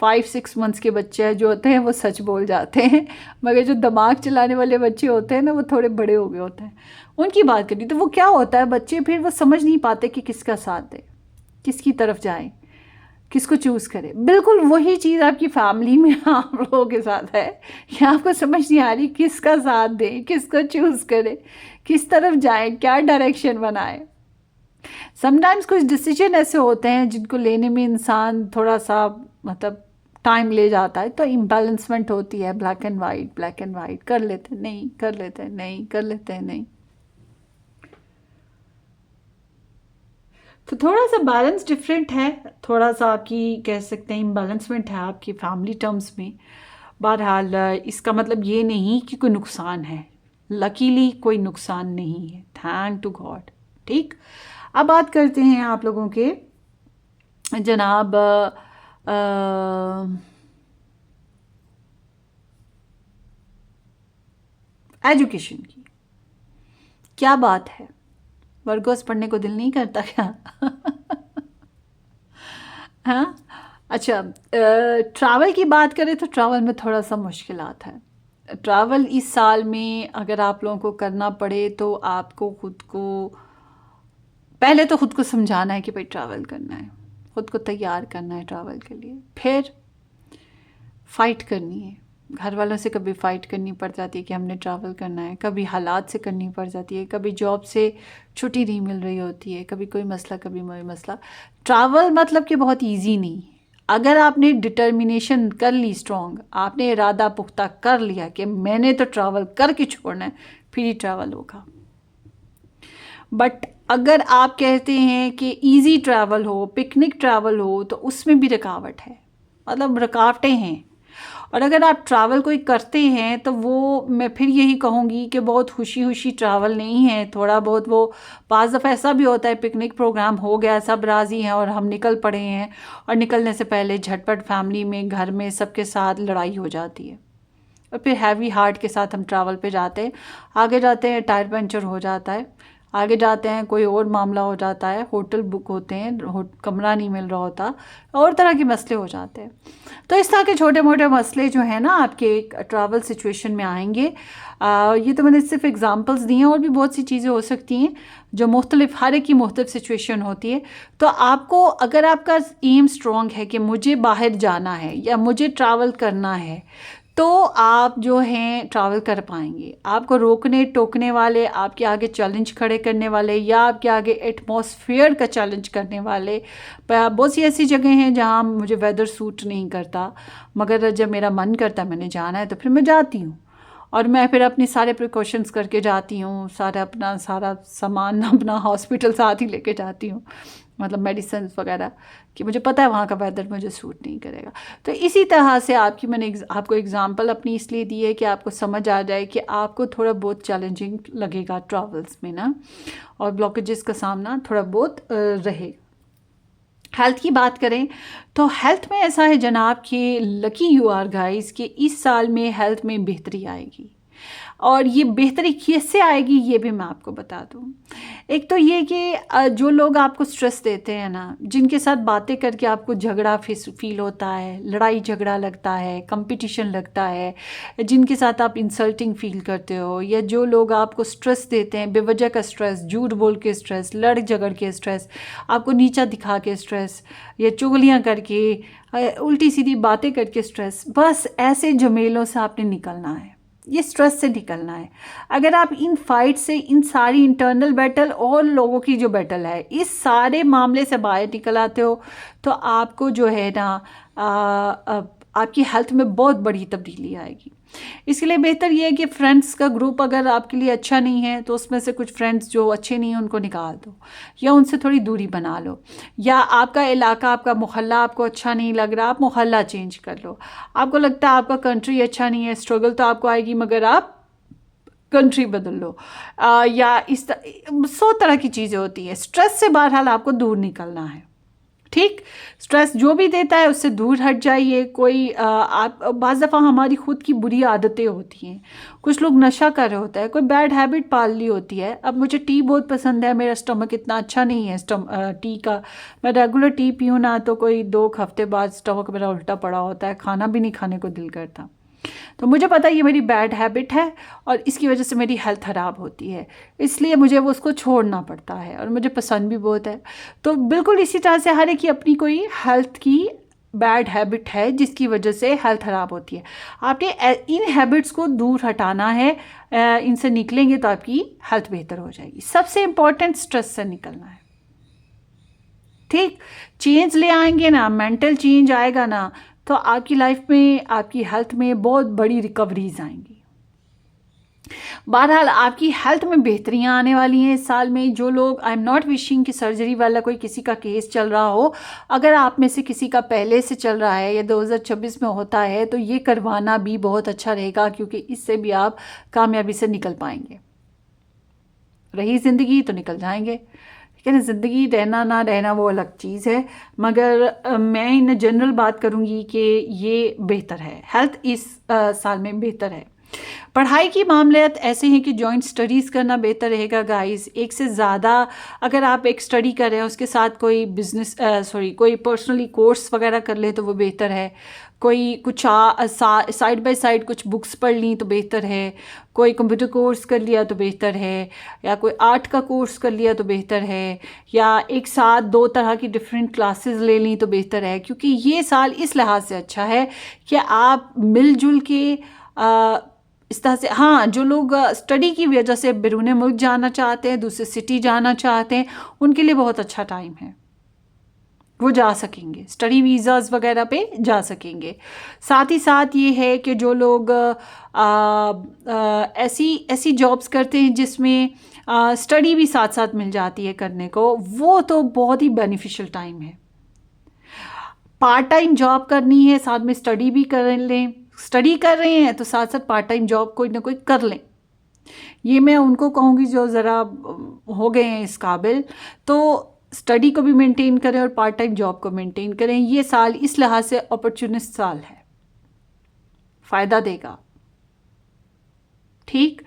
5-6 मंथ्स के बच्चे जो होते हैं वो सच बोल जाते हैं, मगर जो दिमाग चलाने वाले बच्चे होते हैं ना, वो थोड़े बड़े हो गए होते हैं, उनकी बात करी। तो वो क्या होता है, बच्चे फिर वो समझ नहीं पाते कि किसका साथ दे, किसकी तरफ जाए, किसको चूज़ करे। बिल्कुल वही चीज़ आपकी फैमिली में आप लोगों के साथ है कि आपको समझ नहीं आ रही किसका साथ दे, किसको चूज़ करे, किस तरफ जाए, क्या डायरेक्शन बनाए। समटाइम्स कुछ डिसीजन ऐसे होते हैं जिनको लेने में इंसान थोड़ा सा मतलब टाइम ले जाता है, तो इम्बैलेंसमेंट होती है, ब्लैक एंड वाइट, कर लेते हैं नहीं, कर लेते हैं नहीं, कर लेते हैं नहीं। तो थोड़ा सा बैलेंस डिफरेंट है, थोड़ा सा आपकी कह सकते हैं इम्बैलेंसमेंट है आपकी फैमिली टर्म्स में। बहरहाल इसका मतलब ये नहीं कि कोई नुकसान है, लकीली कोई नुकसान नहीं है, थैंक टू गॉड। ठीक, अब बात करते हैं आप लोगों के जनाब एजुकेशन की। क्या बात है, वर्गोस पढ़ने को दिल नहीं करता क्या? हाँ, अच्छा, ट्रैवल की बात करें तो ट्रैवल में थोड़ा सा मुश्किलात है। ट्रैवल इस साल में अगर आप लोगों को करना पड़े तो आपको पहले तो खुद को समझाना है कि भाई ट्रैवल करना है, खुद को तैयार करना है ट्रैवल के लिए, फिर फ़ाइट करनी है। घर वालों से कभी फ़ाइट करनी पड़ जाती है कि हमने ट्रैवल करना है, कभी हालात से करनी पड़ जाती है, कभी जॉब से छुट्टी नहीं मिल रही होती है, कभी कोई मसला कभी कोई मसला। ट्रैवल मतलब कि बहुत इजी नहीं। अगर आपने डिटर्मिनेशन कर ली स्ट्रॉन्ग, आपने इरादा पुख्ता कर लिया कि मैंने तो ट्रैवल करके छोड़ना है, फिर ही ट्रैवल होगा। बट अगर आप कहते हैं कि इजी ट्रैवल हो, पिकनिक ट्रैवल हो, तो उसमें भी रुकावट है, मतलब रुकावटें हैं। और अगर आप ट्रैवल कोई करते हैं तो वो मैं फिर यही कहूँगी कि बहुत खुशी खुशी ट्रैवल नहीं है, थोड़ा बहुत वो पास दफ़ा ऐसा भी होता है पिकनिक प्रोग्राम हो गया, सब राज़ी हैं और हम निकल पड़े हैं और निकलने से पहले झटपट फैमिली में घर में सबके साथ लड़ाई हो जाती है और फिर हैवी हार्ट के साथ हम ट्रैवल पे जाते हैं, आगे जाते हैं टायर पंचर हो जाता है, आगे जाते हैं कोई और मामला हो जाता है, होटल बुक होते हैं, कमरा नहीं मिल रहा होता, और तरह के मसले हो जाते हैं। तो इस तरह के छोटे मोटे मसले जो हैं ना आपके ट्रैवल सिचुएशन में आएंगे। ये तो मैंने सिर्फ एग्जांपल्स दिए हैं, और भी बहुत सी चीज़ें हो सकती हैं जो मुख्तलिफ, हर एक की मुख्तलिफ सिचुएशन होती है। तो आपको, अगर आपका एम स्ट्रॉन्ग है कि मुझे बाहर जाना है या मुझे ट्रैवल करना है, तो आप जो हैं ट्रैवल कर पाएंगे। आपको रोकने टोकने वाले, आपके आगे चैलेंज खड़े करने वाले या आपके आगे एटमॉस्फेयर का चैलेंज करने वाले, बहुत सी ऐसी जगह हैं जहां मुझे वेदर सूट नहीं करता, मगर जब मेरा मन करता है मैंने जाना है तो फिर मैं जाती हूँ, और मैं फिर अपने सारे प्रिकॉशंस करके जाती हूँ, सारा सामान अपना हॉस्पिटल साथ ही लेके जाती हूँ, मतलब मेडिसिन वगैरह, कि मुझे पता है वहाँ का वेदर मुझे सूट नहीं करेगा। तो इसी तरह से मैंने आपको एग्जांपल अपनी इसलिए दी है कि आपको समझ आ जाए कि आपको थोड़ा बहुत चैलेंजिंग लगेगा ट्रैवल्स में ना, और ब्लॉकेजेस का सामना थोड़ा बहुत रहेगा। हेल्थ की बात करें तो हेल्थ में ऐसा है जनाब कि लकी यू आर गाइस कि इस साल में हेल्थ में बेहतरी आएगी, और ये बेहतरी कैसे आएगी ये भी मैं आपको बता दूं। एक तो ये कि जो लोग आपको स्ट्रेस देते हैं ना, जिनके साथ बातें करके आपको झगड़ा फील होता है, लड़ाई झगड़ा लगता है, कंपटीशन लगता है, जिनके साथ आप इंसल्टिंग फील करते हो, या जो लोग आपको स्ट्रेस देते हैं, बेवजह का स्ट्रेस, झूठ बोल के स्ट्रेस, लड़ झगड़ के स्ट्रेस, आपको नीचा दिखा के स्ट्रेस, या चुगलियाँ करके, उल्टी सीधी बातें करके स्ट्रेस, बस ऐसे झमेलों से आपने निकलना है, ये स्ट्रेस से निकलना है। अगर आप इन फाइट से, इन सारी इंटरनल बैटल और लोगों की जो बैटल है, इस सारे मामले से बाहर निकल आते हो, तो आपको जो है ना आपकी हेल्थ में बहुत बड़ी तब्दीली आएगी। इसके लिए बेहतर ये है कि फ्रेंड्स का ग्रुप अगर आपके लिए अच्छा नहीं है तो उसमें से कुछ फ्रेंड्स जो अच्छे नहीं हैं उनको निकाल दो, या उनसे थोड़ी दूरी बना लो, या आपका इलाका, आपका मोहल्ला आपको अच्छा नहीं लग रहा, आप मोहल्ला चेंज कर लो। आपको लगता है आपका कंट्री अच्छा नहीं है, स्ट्रगल तो आपको आएगी, मगर आप कंट्री बदल लो, या इस 100 तरह की चीज़ें होती हैं। स्ट्रेस से बहरहाल आपको दूर निकलना है, ठीक। स्ट्रेस जो भी देता है उससे दूर हट जाइए। आप बाज़ दफ़ा हमारी खुद की बुरी आदतें होती हैं, कुछ लोग नशा कर रहे होता है, कोई बैड हैबिट पाल ली होती है। अब मुझे टी बहुत पसंद है, मेरा स्टमक इतना अच्छा नहीं है टी का, मैं रेगुलर टी पीऊँ ना तो कोई 2 हफ्ते बाद स्टमक मेरा उल्टा पड़ा होता है, खाना भी नहीं खाने को दिल करता। तो मुझे पता है ये मेरी बैड हैबिट है और इसकी वजह से मेरी हेल्थ ख़राब होती है, इसलिए मुझे वो उसको छोड़ना पड़ता है, और मुझे पसंद भी बहुत है। तो बिल्कुल इसी तरह से हर एक की अपनी कोई हेल्थ की बैड हैबिट है जिसकी वजह से हेल्थ ख़राब होती है। आपने इन हैबिट्स को दूर हटाना है, इनसे निकलेंगे तो आपकी हेल्थ बेहतर हो जाएगी। सबसे इम्पॉर्टेंट स्ट्रेस से निकलना है, ठीक। चेंज ले आएंगे ना, मेंटल चेंज आएगा ना, तो आपकी लाइफ में, आपकी हेल्थ में बहुत बड़ी रिकवरीज आएंगी। बहरहाल आपकी हेल्थ में बेहतरियां आने वाली हैं इस साल में। जो लोग, आई एम नॉट विशिंग कि सर्जरी वाला कोई किसी का केस चल रहा हो, अगर आप में से किसी का पहले से चल रहा है या 2026 में होता है तो ये करवाना भी बहुत अच्छा रहेगा, क्योंकि इससे भी आप कामयाबी से निकल पाएंगे। रही ज़िंदगी तो निकल जाएंगे, लेकिन ज़िंदगी रहना ना रहना वो अलग चीज़ है। मगर मैं इन जनरल बात करूँगी कि ये बेहतर है, हेल्थ इस साल में बेहतर है। पढ़ाई की मामलात ऐसे हैं कि जॉइंट स्टडीज़ करना बेहतर रहेगा गाइस। एक से ज़्यादा अगर आप एक स्टडी कर रहे हैं उसके साथ कोई कोई पर्सनली कोर्स वगैरह कर ले तो वो बेहतर है। कोई कुछ साइड बाय साइड कुछ बुक्स पढ़ ली तो बेहतर है, कोई कंप्यूटर कोर्स कर लिया तो बेहतर है, या कोई आर्ट का कोर्स कर लिया तो बेहतर है, या एक साथ 2 तरह की डिफरेंट क्लासेस ले ली तो बेहतर है। क्योंकि ये साल इस लिहाज से अच्छा है कि आप मिलजुल के इस तरह से, हाँ, जो लोग स्टडी की वजह से बैरून मुल्क जाना चाहते हैं, दूसरे सिटी जाना चाहते हैं, उनके लिए बहुत अच्छा टाइम है, वो जा सकेंगे, स्टडी वीज़ाज़ वगैरह पे जा सकेंगे। साथ ही साथ ये है कि जो लोग ऐसी जॉब्स करते हैं जिसमें स्टडी भी साथ साथ मिल जाती है करने को, वो तो बहुत ही बेनिफिशियल टाइम है। पार्ट टाइम जॉब करनी है, साथ में स्टडी भी कर लें, स्टडी कर रहे हैं तो साथ साथ पार्ट टाइम जॉब कोई ना कोई कर लें। ये मैं उनको कहूँगी जो ज़रा हो गए हैं इस काबिल, तो स्टडी को भी मेंटेन करें और पार्ट टाइम जॉब को मेंटेन करें। ये साल इस लिहाज से अपॉर्चुनिस्ट साल है, फ़ायदा देगा, ठीक,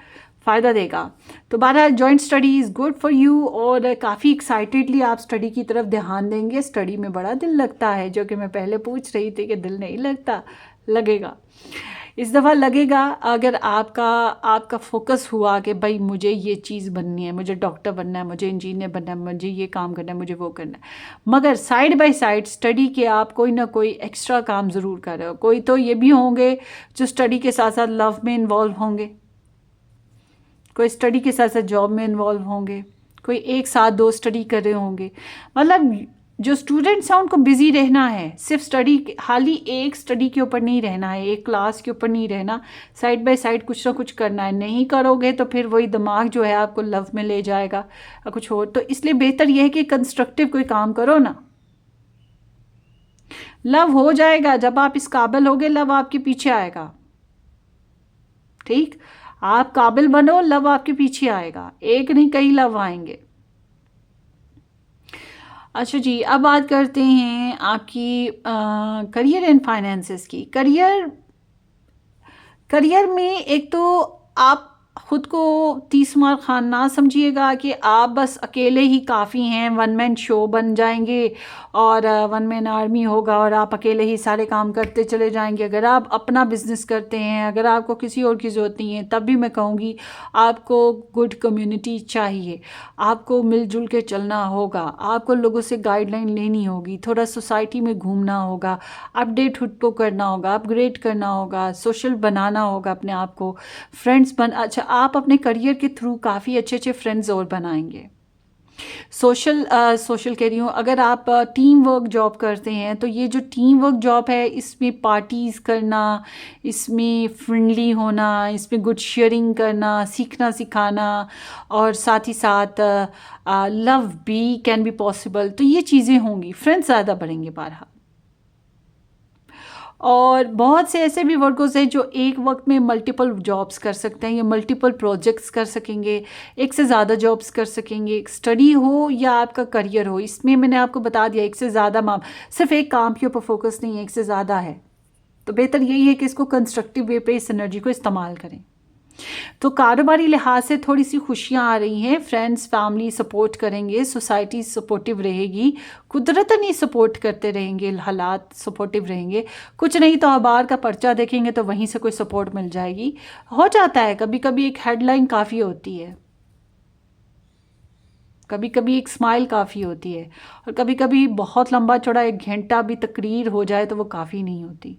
फ़ायदा देगा। तो बहरहाल joint study is good for you, और काफ़ी एक्साइटेडली आप स्टडी की तरफ ध्यान देंगे। स्टडी में बड़ा दिल लगता है, जो कि मैं पहले पूछ रही थी कि दिल नहीं लगता, लगेगा, इस दफ़ा लगेगा। अगर आपका फोकस हुआ कि भाई मुझे ये चीज़ बननी है, मुझे डॉक्टर बनना है, मुझे इंजीनियर बनना है, मुझे ये काम करना है, मुझे वो करना है, मगर साइड बाय साइड स्टडी के आप कोई ना कोई एक्स्ट्रा काम ज़रूर कर रहे हो। कोई तो ये भी होंगे जो स्टडी के साथ साथ लव में इन्वॉल्व होंगे, कोई स्टडी के साथ साथ जॉब में इन्वॉल्व होंगे, कोई एक साथ दो स्टडी कर रहे होंगे। मतलब जो स्टूडेंट्स हैं उनको बिज़ी रहना है, सिर्फ स्टडी, खाली एक स्टडी के ऊपर नहीं रहना है, एक क्लास के ऊपर नहीं रहना, साइड बाय साइड कुछ ना कुछ करना है। नहीं करोगे तो फिर वही दिमाग जो है आपको लव में ले जाएगा कुछ और। तो इसलिए बेहतर यह है कि कंस्ट्रक्टिव कोई काम करो ना। लव हो जाएगा, जब आप इस काबिल होगे लव आपके पीछे आएगा, ठीक, आप काबिल बनो, लव आपके पीछे आएगा, एक नहीं कई लव आएंगे। अच्छा जी, अब बात करते हैं आपकी करियर एंड फाइनेंसेस की। करियर में एक तो आप खुद को 30 मार खान ना समझिएगा कि आप बस अकेले ही काफ़ी हैं, वन मैन शो बन जाएंगे और वन मैन आर्मी होगा और आप अकेले ही सारे काम करते चले जाएंगे। अगर आप अपना बिजनेस करते हैं, अगर आपको किसी और की ज़रूरत नहीं है, तब भी मैं कहूँगी आपको गुड कम्युनिटी चाहिए, आपको मिलजुल के चलना होगा, आपको लोगों से गाइडलाइन लेनी होगी, थोड़ा सोसाइटी में घूमना होगा, अपडेट खुद को करना होगा, अपग्रेड करना होगा, सोशल बनाना होगा अपने आप को, फ्रेंड्स अच्छा आप अपने करियर के थ्रू काफ़ी अच्छे अच्छे फ्रेंड्स और बनाएंगे। सोशल कह रही हूँ, अगर आप टीम वर्क जॉब करते हैं तो ये जो टीम वर्क जॉब है इसमें पार्टीज़ करना, इसमें फ्रेंडली होना, इसमें गुड शेयरिंग करना, सीखना सिखाना, और साथ ही साथ लव भी कैन बी पॉसिबल। तो ये चीज़ें होंगी, फ्रेंड्स ज़्यादा बढ़ेंगे बहरहाल। और बहुत से ऐसे भी वर्कर्स हैं जो एक वक्त में मल्टीपल जॉब्स कर सकते हैं या मल्टीपल प्रोजेक्ट्स कर सकेंगे, एक से ज़्यादा जॉब्स कर सकेंगे, स्टडी हो या आपका करियर हो। इसमें मैंने आपको बता दिया एक से ज़्यादा सिर्फ एक काम के ऊपर फोकस नहीं है, एक से ज़्यादा है। तो बेहतर यही है कि इसको कंस्ट्रक्टिव वे पे इस एनर्जी को इस्तेमाल करें। तो कारोबारी लिहाज से थोड़ी सी खुशियाँ आ रही हैं, फ्रेंड्स फैमिली सपोर्ट करेंगे, सोसाइटी सपोर्टिव रहेगी, कुदरतन ही सपोर्ट करते रहेंगे, हालात सपोर्टिव रहेंगे। कुछ नहीं तो अखबार का पर्चा देखेंगे तो वहीं से कोई सपोर्ट मिल जाएगी। हो जाता है कभी कभी एक हेडलाइन काफ़ी होती है, कभी कभी एक स्माइल काफ़ी होती है, और कभी कभी बहुत लंबा चौड़ा 1 घंटा भी तकरीर हो जाए तो वो काफ़ी नहीं होती,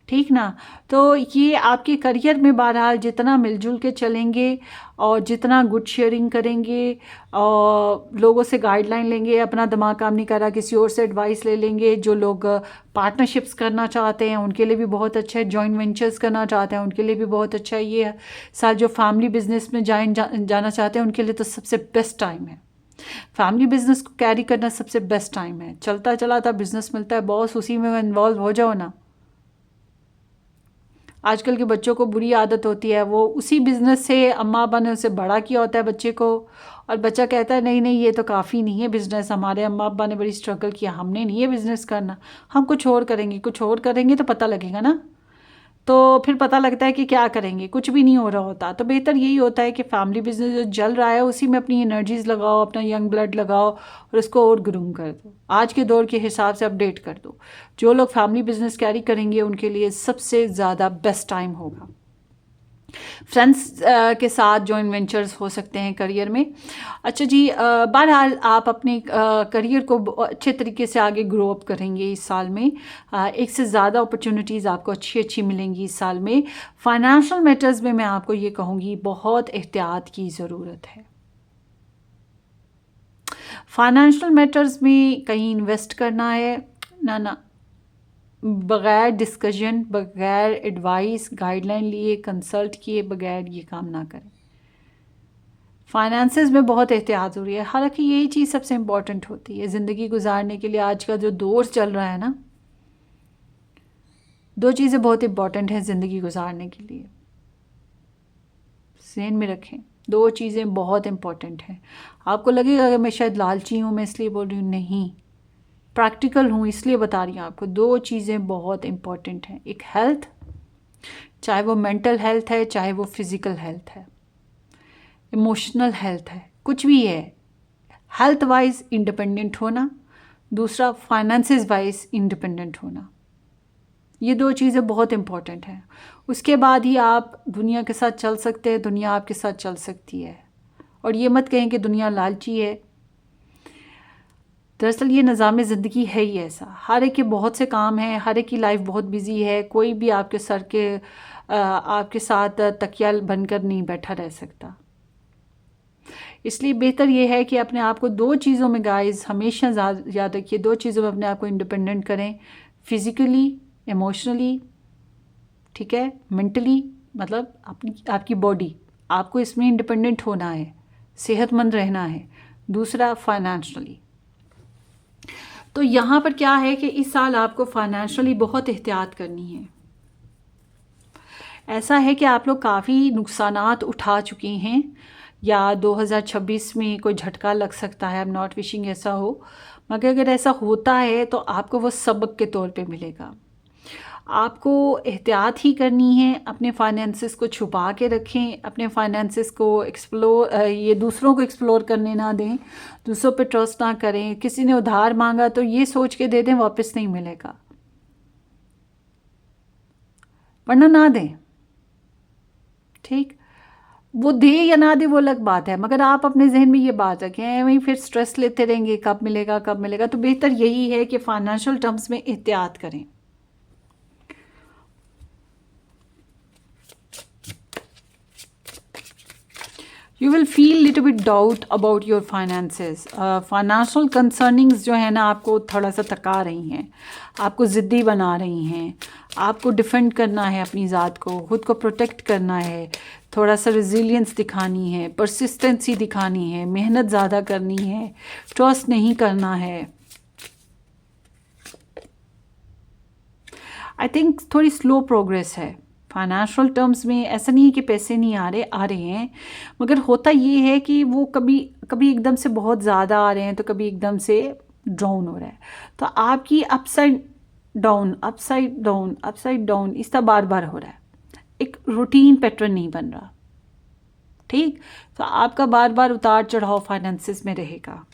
ठीक ना। तो ये आपके करियर में बहरहाल जितना मिलजुल के चलेंगे और जितना गुड शेयरिंग करेंगे और लोगों से गाइडलाइन लेंगे, अपना दिमाग काम नहीं कर रहा किसी और से एडवाइस ले लेंगे, जो लोग पार्टनरशिप्स करना चाहते हैं उनके लिए भी बहुत अच्छा है, जॉइंट वेंचर्स करना चाहते हैं उनके लिए भी बहुत अच्छा है, ये साथ जो फैमिली बिजनेस में जाना चाहते हैं उनके लिए तो सबसे बेस्ट टाइम है। फैमिली बिजनेस को कैरी करना सबसे बेस्ट टाइम है। चलता चलाता बिजनेस मिलता है बॉस, उसी में इन्वॉल्व हो जाओ ना। आजकल के बच्चों को बुरी आदत होती है, वो उसी बिज़नेस से अम्मा अब्बा ने उसे बड़ा किया होता है बच्चे को, और बच्चा कहता है नहीं नहीं ये तो काफ़ी नहीं है बिज़नेस, हमारे अम्मा अब्बा ने बड़ी स्ट्रगल किया, हमने नहीं है बिज़नेस करना, हम कुछ और करेंगे। कुछ और करेंगे तो पता लगेगा ना, तो फिर पता लगता है कि क्या करेंगे, कुछ भी नहीं हो रहा होता। तो बेहतर यही होता है कि फैमिली बिजनेस जो चल रहा है उसी में अपनी एनर्जीज़ लगाओ, अपना यंग ब्लड लगाओ और उसको और ग्रूम कर दो, आज के दौर के हिसाब से अपडेट कर दो। जो लोग फैमिली बिजनेस कैरी करेंगे उनके लिए सबसे ज़्यादा बेस्ट टाइम होगा। फ्रेंड्स के साथ जॉइंट वेंचर्स हो सकते हैं करियर में। अच्छा जी, बहरहाल आप अपने करियर को अच्छे तरीके से आगे ग्रो अप करेंगे इस साल में। एक से ज़्यादा अपॉर्चुनिटीज़ आपको अच्छी अच्छी मिलेंगी इस साल में। फाइनेंशियल मैटर्स में मैं आपको ये कहूँगी बहुत एहतियात की ज़रूरत है। फाइनेंशियल मैटर्स में कहीं इन्वेस्ट करना है ना, बग़ैर डिस्कशन, बग़ैर एडवाइस गाइडलाइन लिए, कंसल्ट किए बग़ैर ये काम ना करें। फाइनेंसेस में बहुत एहतियात ज़रूरी है, हालांकि यही चीज़ सबसे इम्पॉर्टेंट होती है ज़िंदगी गुजारने के लिए। आज का जो दौर चल रहा है ना, दो चीज़ें बहुत इंपॉर्टेंट हैं ज़िंदगी गुजारने के लिए, ज़हन में रखें। दो चीज़ें बहुत इंपॉर्टेंट हैं। आपको लगेगा कि मैं शायद लालची हूँ, मैं इसलिए बोल रही हूँ, नहीं, प्रैक्टिकल हूँ इसलिए बता रही हूँ आपको। दो चीज़ें बहुत इंपॉर्टेंट हैं, एक हेल्थ, चाहे वो मेंटल हेल्थ है, चाहे वो फिज़िकल हेल्थ है, इमोशनल हेल्थ है, कुछ भी है। हेल्थ वाइज इंडिपेंडेंट होना, दूसरा फाइनेंसेस वाइज इंडिपेंडेंट होना, ये दो चीज़ें बहुत इंपॉर्टेंट हैं। उसके बाद ही आप दुनिया के साथ चल सकते हैं, दुनिया आपके साथ चल सकती है। और ये मत कहें कि दुनिया लालची है। दरअसल ये निज़ाम ज़िंदगी है ही ऐसा, हर एक के बहुत से काम हैं, हर एक की लाइफ बहुत बिजी है, कोई भी आपके सर के आपके साथ तकिया बनकर नहीं बैठा रह सकता। इसलिए बेहतर ये है कि अपने आप को दो चीज़ों में गाइस हमेशा याद रखिए, दो चीज़ों में अपने आप को इंडिपेंडेंट करें, फिज़िकली, इमोशनली, ठीक है, मेंटली, मतलब आपकी बॉडी, आपको इसमें इंडिपेंडेंट होना है, सेहतमंद रहना है। दूसरा फाइनेंशियली। तो यहाँ पर क्या है कि इस साल आपको फाइनेंशियली बहुत एहतियात करनी है। ऐसा है कि आप लोग काफ़ी नुकसानात उठा चुके हैं, या 2026 में कोई झटका लग सकता है। आई एम नॉट विशिंग ऐसा हो, मगर अगर ऐसा होता है तो आपको वो सबक के तौर पे मिलेगा। आपको एहतियात ही करनी है, अपने फाइनेंसेस को छुपा के रखें, अपने फाइनेंसेस को ये दूसरों को एक्सप्लोर करने ना दें, दूसरों पे ट्रस्ट ना करें। किसी ने उधार मांगा तो ये सोच के दे दें वापस नहीं मिलेगा, वरना ना दें, ठीक। वो दे या ना दे वो अलग बात है, मगर आप अपने जहन में ये बात रखें, वहीं फिर स्ट्रेस लेते रहेंगे कब मिलेगा कब मिलेगा। तो बेहतर यही है कि फाइनेंशियल टर्म्स में एहतियात करें। You will feel little bit doubt about your finances. Financial concernings जो है ना आपको थोड़ा सा थका रही हैं, आपको ज़िद्दी बना रही हैं, आपको डिफेंड करना है अपनी ज़ात को, खुद को प्रोटेक्ट करना है, थोड़ा सा रेजिलियंस दिखानी है, परसिस्टेंसी दिखानी है, मेहनत ज़्यादा करनी है, ट्रस्ट नहीं करना है। आई थिंक थोड़ी स्लो प्रोग्रेस है फाइनेंशियल टर्म्स में। ऐसा नहीं है कि पैसे नहीं आ रहे हैं, मगर होता ये है कि वो कभी कभी एकदम से बहुत ज़्यादा आ रहे हैं, तो कभी एकदम से डाउन हो रहा है। तो आपकी upside down upside down upside down इस तरह बार बार हो रहा है, एक रूटीन पैटर्न नहीं बन रहा, ठीक। तो आपका बार बार उतार चढ़ाव फाइनेंसिस में रहेगा।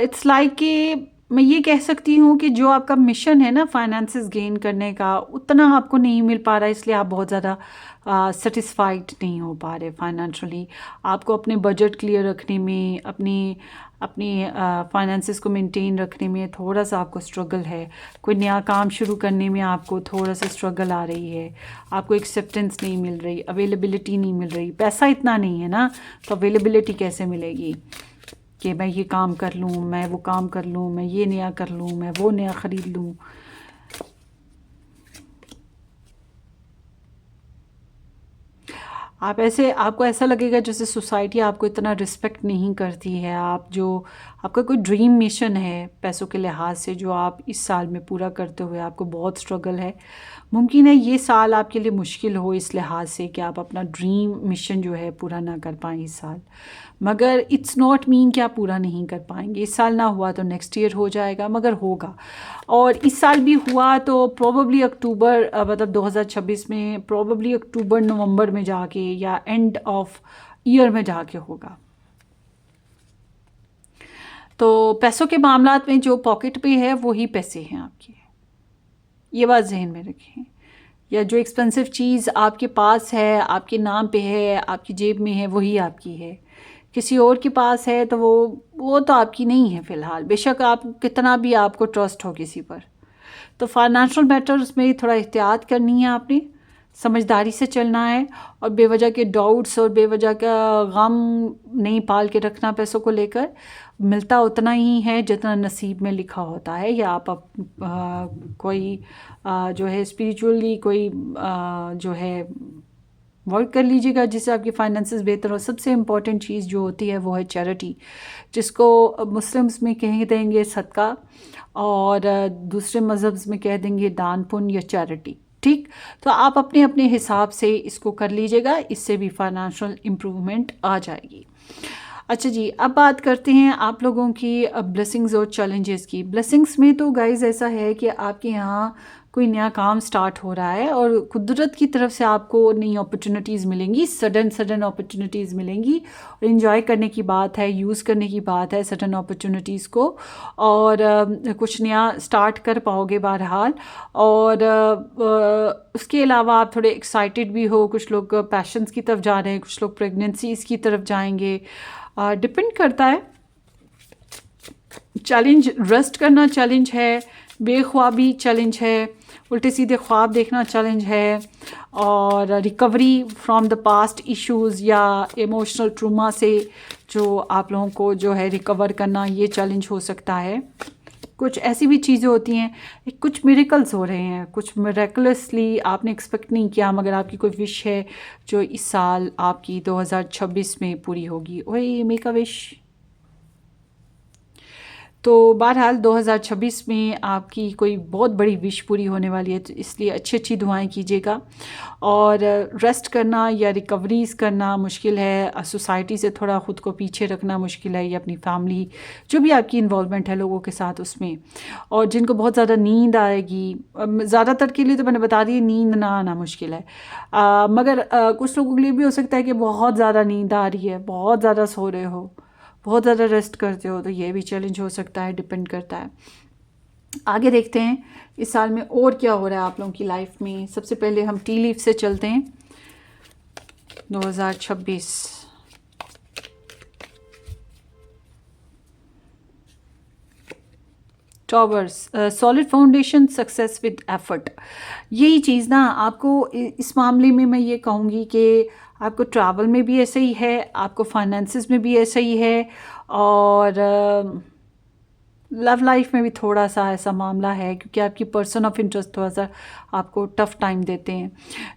इट्स लाइक कि मैं ये कह सकती हूँ कि जो आपका मिशन है ना फाइनेंसेस गेन करने का, उतना आपको नहीं मिल पा रहा है, इसलिए आप बहुत ज़्यादा सेटिस्फाइड नहीं हो पा रहे फाइनेंशियली। आपको अपने बजट क्लियर रखने में, अपनी अपनी फाइनेंसेस को मेंटेन रखने में थोड़ा सा आपको स्ट्रगल है। कोई नया काम शुरू करने में आपको थोड़ा सा स्ट्रगल आ रही है, आपको एक्सेप्टेंस नहीं मिल रही, अवेलेबिलिटी नहीं मिल रही। पैसा इतना नहीं है ना, तो अवेलेबिलिटी कैसे मिलेगी कि मैं ये काम कर लूँ, मैं वो काम कर लूँ, मैं ये नया कर लूँ, मैं वो नया ख़रीद लूँ। आपको ऐसा लगेगा जैसे सोसाइटी आपको इतना रिस्पेक्ट नहीं करती है। आपका कोई ड्रीम मिशन है पैसों के लिहाज से, जो आप इस साल में पूरा करते हुए आपको बहुत स्ट्रगल है। मुमकिन है ये साल आपके लिए मुश्किल हो इस लिहाज से कि आप अपना ड्रीम मिशन जो है पूरा ना कर पाएँ इस साल, मगर इट्स नॉट मीन कि आप पूरा नहीं कर पाएंगे। इस साल ना हुआ तो नेक्स्ट ईयर हो जाएगा, मगर होगा। और इस साल भी हुआ तो प्रोबेबली अक्टूबर, मतलब 2026 में प्रोबेबली अक्टूबर नवंबर में जाके, या एंड ऑफ ईयर में जाके होगा। तो पैसों के मामलात में जो पॉकेट पे है वही पैसे हैं आपके, ये बात जहन में रखें। या जो एक्सपेंसिव चीज़ आपके पास है, आपके नाम पे है, आपकी जेब में है, वही आपकी है। किसी और के पास है तो वो तो आपकी नहीं है फ़िलहाल, बेशक आप कितना भी आपको ट्रस्ट हो किसी पर। तो फाइनेंशियल मैटर्स में थोड़ा एहतियात करनी है आपने, समझदारी से चलना है, और बेवजह के डाउट्स और बेवजह का गम नहीं पाल के रखना पैसों को लेकर। मिलता उतना ही है जितना नसीब में लिखा होता है, या आप कोई जो है स्पिरिचुअली कोई जो है वर्क कर लीजिएगा जिससे आपकी फाइनेंसेस बेहतर हो। सबसे इम्पॉर्टेंट चीज़ जो होती है वो है चैरिटी, जिसको मुस्लिम्स में कह देंगे सदका, और दूसरे मज़हब्स में कह देंगे दान पुण्य या चैरिटी। ठीक, तो आप अपने अपने हिसाब से इसको कर लीजिएगा, इससे भी फाइनेंशियल इम्प्रूवमेंट आ जाएगी। अच्छा जी, अब बात करते हैं आप लोगों की ब्लेसिंग्स और चैलेंजेस की। ब्लेसिंग्स में तो गाइस ऐसा है कि आपके यहाँ कोई नया काम स्टार्ट हो रहा है और कुदरत की तरफ से आपको नई अपॉर्चुनिटीज़ मिलेंगी, सडन सडन अपॉर्चुनिटीज़ मिलेंगी, और इन्जॉय करने की बात है, यूज़ करने की बात है सडन अपॉर्चुनिटीज़ को, और कुछ नया स्टार्ट कर पाओगे बहरहाल। और उसके अलावा आप थोड़े एक्साइटेड भी हो, कुछ लोग पैशंस की तरफ जा रहे हैं, कुछ लोग प्रेगनेंसीज़ की तरफ जाएंगे, डिपेंड करता है। चैलेंज रेस्ट करना चैलेंज है, बेख्वाबी चैलेंज है, उल्टे सीधे ख्वाब देखना चैलेंज है, और recovery from the past issues या इमोशनल ट्रूमा से जो आप लोगों को जो है रिकवर करना, ये चैलेंज हो सकता है। कुछ ऐसी भी चीज़ें होती हैं, कुछ मिरेकल्स हो रहे हैं, कुछ मिरेकलसली आपने एक्सपेक्ट नहीं किया, मगर आपकी कोई विश है जो इस साल आपकी 2026 में पूरी होगी। ओए मेक अ विश। तो बहरहाल 2026 में आपकी कोई बहुत बड़ी विश पूरी होने वाली है, तो इसलिए अच्छी अच्छी दुआएं कीजिएगा। और रेस्ट करना या रिकवरीज़ करना मुश्किल है, सोसाइटी से थोड़ा ख़ुद को पीछे रखना मुश्किल है, या अपनी फैमिली जो भी आपकी इन्वॉल्वमेंट है लोगों के साथ उसमें। और जिनको बहुत ज़्यादा नींद आएगी, ज़्यादातर के लिए तो मैंने बता दी नींद ना आना मुश्किल है, मगर कुछ लोगों के लिए भी हो सकता है कि बहुत ज़्यादा नींद आ रही है, बहुत ज़्यादा सो रहे हो, बहुत ज़्यादा रेस्ट करते हो, तो ये भी चैलेंज हो सकता है, डिपेंड करता है। आगे देखते हैं इस साल में और क्या हो रहा है आप लोगों की लाइफ में। सबसे पहले हम टी लीफ से चलते हैं। 2026 towers, solid foundation, success with effort. यही चीज़ ना आपको इस मामले में मैं ये कहूँगी कि आपको ट्रैवल में भी ऐसा ही है, आपको फाइनेंसेस में भी ऐसा ही है, और लव लाइफ में भी थोड़ा सा ऐसा मामला है, क्योंकि आपकी पर्सन ऑफ इंटरेस्ट थोड़ा सा आपको टफ़ टाइम देते हैं।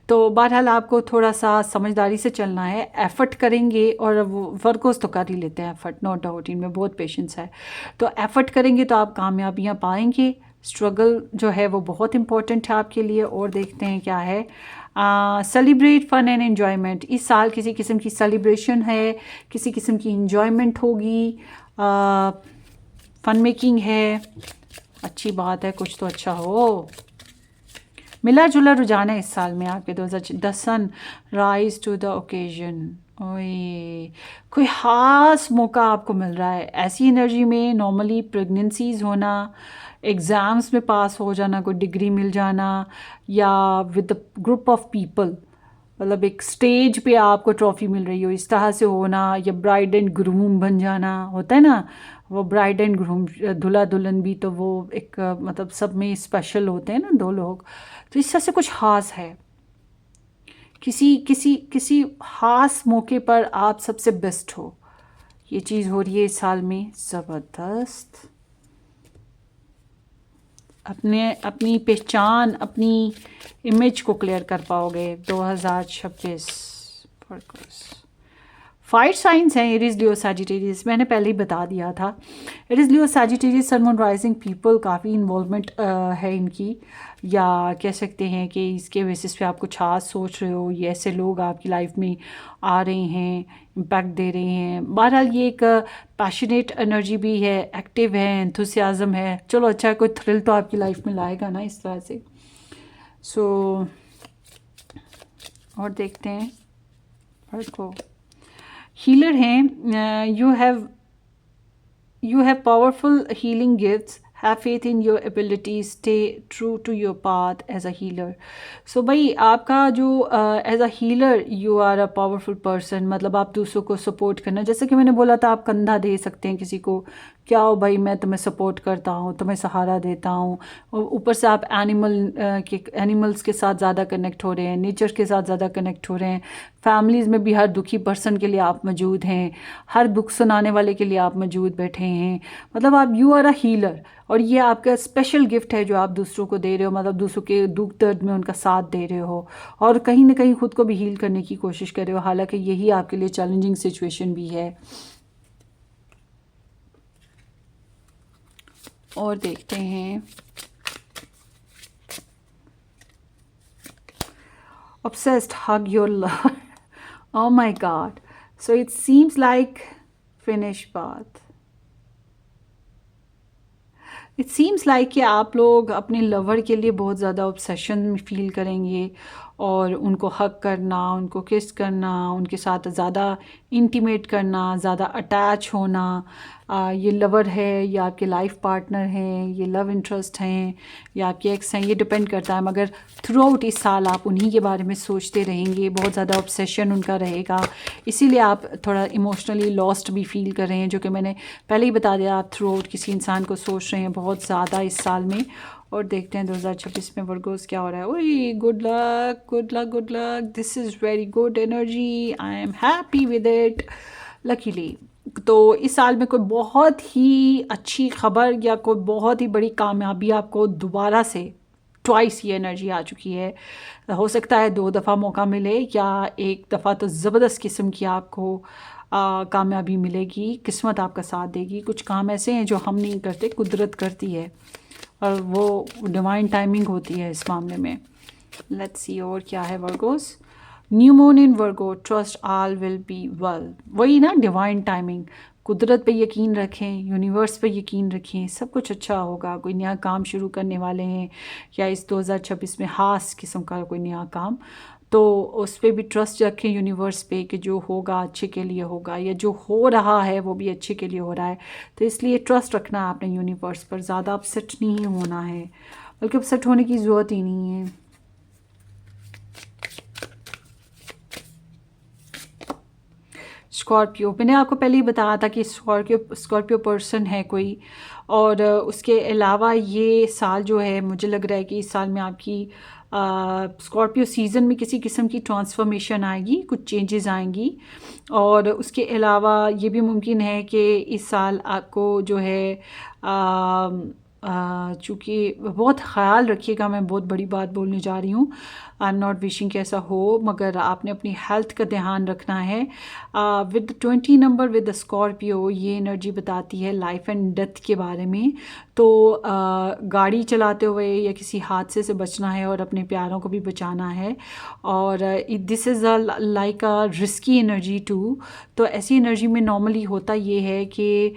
तो बहरहाल आपको थोड़ा सा समझदारी से चलना है, एफ़र्ट करेंगे, और वो वर्कर्स तो कर ही लेते हैं एफ़र्ट, नो डाउट, इनमें बहुत पेशेंस है। तो एफ़र्ट करेंगे तो आप कामयाबियाँ पाएंगे। स्ट्रगल जो है वो बहुत इंपॉर्टेंट है आपके लिए। और देखते हैं क्या है। Celebrate fun and enjoyment. इस साल किसी किस्म की सेलिब्रेशन है, किसी किस्म की इन्जॉयमेंट होगी, फन मेकिंग है, अच्छी बात है, कुछ तो अच्छा हो। मिला जुला रुझान है इस साल में आपके 2010 sun rise to the occasion. ओए कोई ख़ास मौका आपको मिल रहा है। ऐसी एनर्जी में नॉर्मली प्रेगनेंसीज होना, एग्ज़ाम्स में पास हो जाना, कोई डिग्री मिल जाना, या with the group of people, मतलब एक स्टेज पे आपको ट्रॉफ़ी मिल रही हो, इस तरह से होना, या ब्राइड एंड ग्रूम बन जाना, होता है ना वो ब्राइड एंड ग्रूम, दूल्हा दुल्हन भी, तो वो एक मतलब सब में स्पेशल होते हैं ना दो लोग, तो इस तरह से कुछ ख़ास है। किसी किसी किसी ख़ास मौके पर आप सबसे बेस्ट हो, ये चीज़ हो रही है इस साल में, ज़बरदस्त। अपनी पहचान, अपनी इमेज को क्लियर कर पाओगे 2026। फायर साइंस हैं एरीज, लियो, सैजिटेरियस, मैंने पहले ही बता दिया था। एरीज, लियो, Sagittarius, sun, moon, rising people, काफ़ी इन्वॉल्वमेंट है इनकी, या कह सकते हैं कि इसके बेसिस पे आप कुछ खास सोच रहे हो, ये ऐसे लोग आपकी लाइफ में आ रहे हैं, इम्पैक्ट दे रहे हैं। बहरहाल ये एक पैशनेट एनर्जी भी है, एक्टिव है, एंथुसियाज़म है। चलो अच्छा है, कोई थ्रिल तो आपकी लाइफ में लाएगा ना इस तरह से। सो और देखते हैं को हीलर हैं। You have powerful healing gifts, have faith in your ability, stay true to your path as a healer. So भाई आपका जो as a healer you are a powerful person, मतलब आप दूसरों को सपोर्ट करना, जैसे कि मैंने बोला था आप कंधा दे सकते हैं किसी को क्या हो भाई, मैं तुम्हें सपोर्ट करता हूँ, तुम्हें सहारा देता हूँ। ऊपर से आप एनिमल्स के साथ ज़्यादा कनेक्ट हो रहे हैं, नेचर के साथ ज़्यादा कनेक्ट हो रहे हैं। फैमिलीज़ में भी हर दुखी पर्सन के लिए आप मौजूद हैं, हर दुख सुनाने वाले के लिए आप मौजूद बैठे हैं। मतलब आप यू आर अ हीलर, और ये आपका स्पेशल गिफ्ट है जो आप दूसरों को दे रहे हो, मतलब दूसरों के दुख दर्द में उनका साथ दे रहे हो, और कहीं ना कहीं खुद को भी हील करने की कोशिश कर रहे हो, हालांकि यही आपके लिए चैलेंजिंग सिचुएशन भी है। और देखते हैं, obsessed hug your love. Oh my god, so it seems like finished bath. It seems like कि आप लोग अपने लवर के लिए बहुत ज़्यादा ऑब्सेशन फील करेंगे, और उनको हक करना, उनको किस करना, उनके साथ ज़्यादा इंटीमेट करना, ज़्यादा अटैच होना। ये लवर है या आपके लाइफ पार्टनर हैं, ये लव इंटरेस्ट हैं या आपके एक्स हैं, ये डिपेंड करता है। मगर थ्रू आउट इस साल आप उन्हीं के बारे में सोचते रहेंगे, बहुत ज़्यादा ऑब्सेशन उनका रहेगा, इसीलिए आप थोड़ा इमोशनली लॉस्ट भी फील कर रहे हैं, जो कि मैंने पहले ही बता दिया। आप थ्रू आउट किसी इंसान को सोच रहे हैं बहुत ज़्यादा इस साल में। और देखते हैं 2026 में वर्गोस क्या हो रहा है। ओए, good luck, good luck, good luck, this is very good energy, I am happy with it luckily. तो इस साल में कोई बहुत ही अच्छी खबर या कोई बहुत ही बड़ी कामयाबी आपको दोबारा से ट्वाइस ये एनर्जी आ चुकी है। हो सकता है 2 दफ़ा मौका मिले, या एक दफ़ा तो ज़बरदस्त किस्म की आपको कामयाबी मिलेगी, किस्मत आपका साथ देगी। कुछ काम ऐसे हैं जो हम नहीं करते, कुदरत करती है, और वो डिवाइन टाइमिंग होती है इस मामले में। लेट्स सी और क्या है Virgo's. New moon in Virgo, trust all will be well. वही ना, डिवाइन टाइमिंग। कुदरत पे यकीन रखें, यूनिवर्स पे यकीन रखें, सब कुछ अच्छा होगा। कोई नया काम शुरू करने वाले हैं, या इस 2026 में ख़ास किस्म का कोई नया काम, तो उस पर भी ट्रस्ट रखें यूनिवर्स पे कि जो होगा अच्छे के लिए होगा, या जो हो रहा है वो भी अच्छे के लिए हो रहा है। तो इसलिए ट्रस्ट रखना है आपने यूनिवर्स पर, ज़्यादा अपसेट नहीं होना है, बल्कि अपसेट होने की ज़रूरत ही नहीं है। स्कॉर्पियो, मैंने आपको पहले ही बताया था कि स्कॉर्पियो पर्सन है कोई, और उसके अलावा ये साल जो है, मुझे लग रहा है कि इस साल में आपकी स्कॉर्पियो सीज़न में किसी किस्म की ट्रांसफॉर्मेशन आएगी, कुछ चेंजेस आएंगी। और उसके अलावा ये भी मुमकिन है कि इस साल आपको जो है चूँकि बहुत ख़्याल रखिएगा, मैं बहुत बड़ी बात बोलने जा रही हूँ, आई एम नॉट विशिंग कि ऐसा हो, मगर आपने अपनी हेल्थ का ध्यान रखना है। With 20 number with the Scorpio, ये एनर्जी बताती है लाइफ एंड डेथ के बारे में। तो गाड़ी चलाते हुए या किसी हादसे से बचना है, और अपने प्यारों को भी बचाना है। और this is a like a risky energy too. तो ऐसी एनर्जी में नॉर्मली होता ये है कि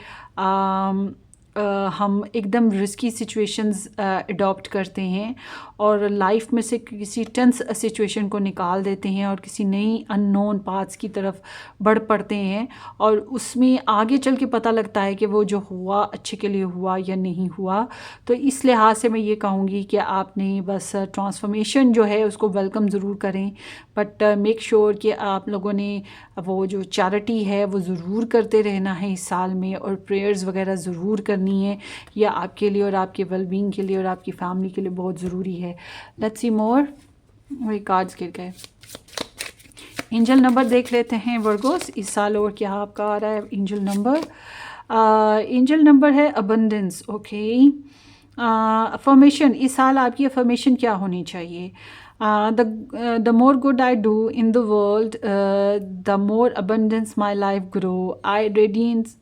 हम एकदम रिस्की सिचुएशंस अडॉप्ट करते हैं, और लाइफ में से किसी टेंस सिचुएशन को निकाल देते हैं, और किसी नई अननोन पाथ्स की तरफ बढ़ पड़ते हैं, और उसमें आगे चल के पता लगता है कि वो जो हुआ अच्छे के लिए हुआ या नहीं हुआ। तो इस लिहाज से मैं ये कहूँगी कि आपने बस ट्रांसफॉर्मेशन जो है उसको वेलकम ज़रूर करें, बट मेक श्योर कि आप लोगों ने वो जो चैरिटी है वो ज़रूर करते रहना है इस साल में, और प्रेयर्स वगैरह ज़रूर करनी है। यह आपके लिए और आपके वेलबींग के लिए और आपकी फैमिली के लिए बहुत ज़रूरी है। लेट्स सी मोर। वही कार्ड्स गिर गए। एंजल नंबर देख लेते हैं वर्गोस, इस साल और क्या आपका आ रहा है एंजल नंबर। एंजल नंबर है अबंडेंस। ओके, अफर्मेशन, इस साल आपकी अफर्मेशन क्या होनी चाहिए? The more good I do in the world, the more abundance my life grow. I radiance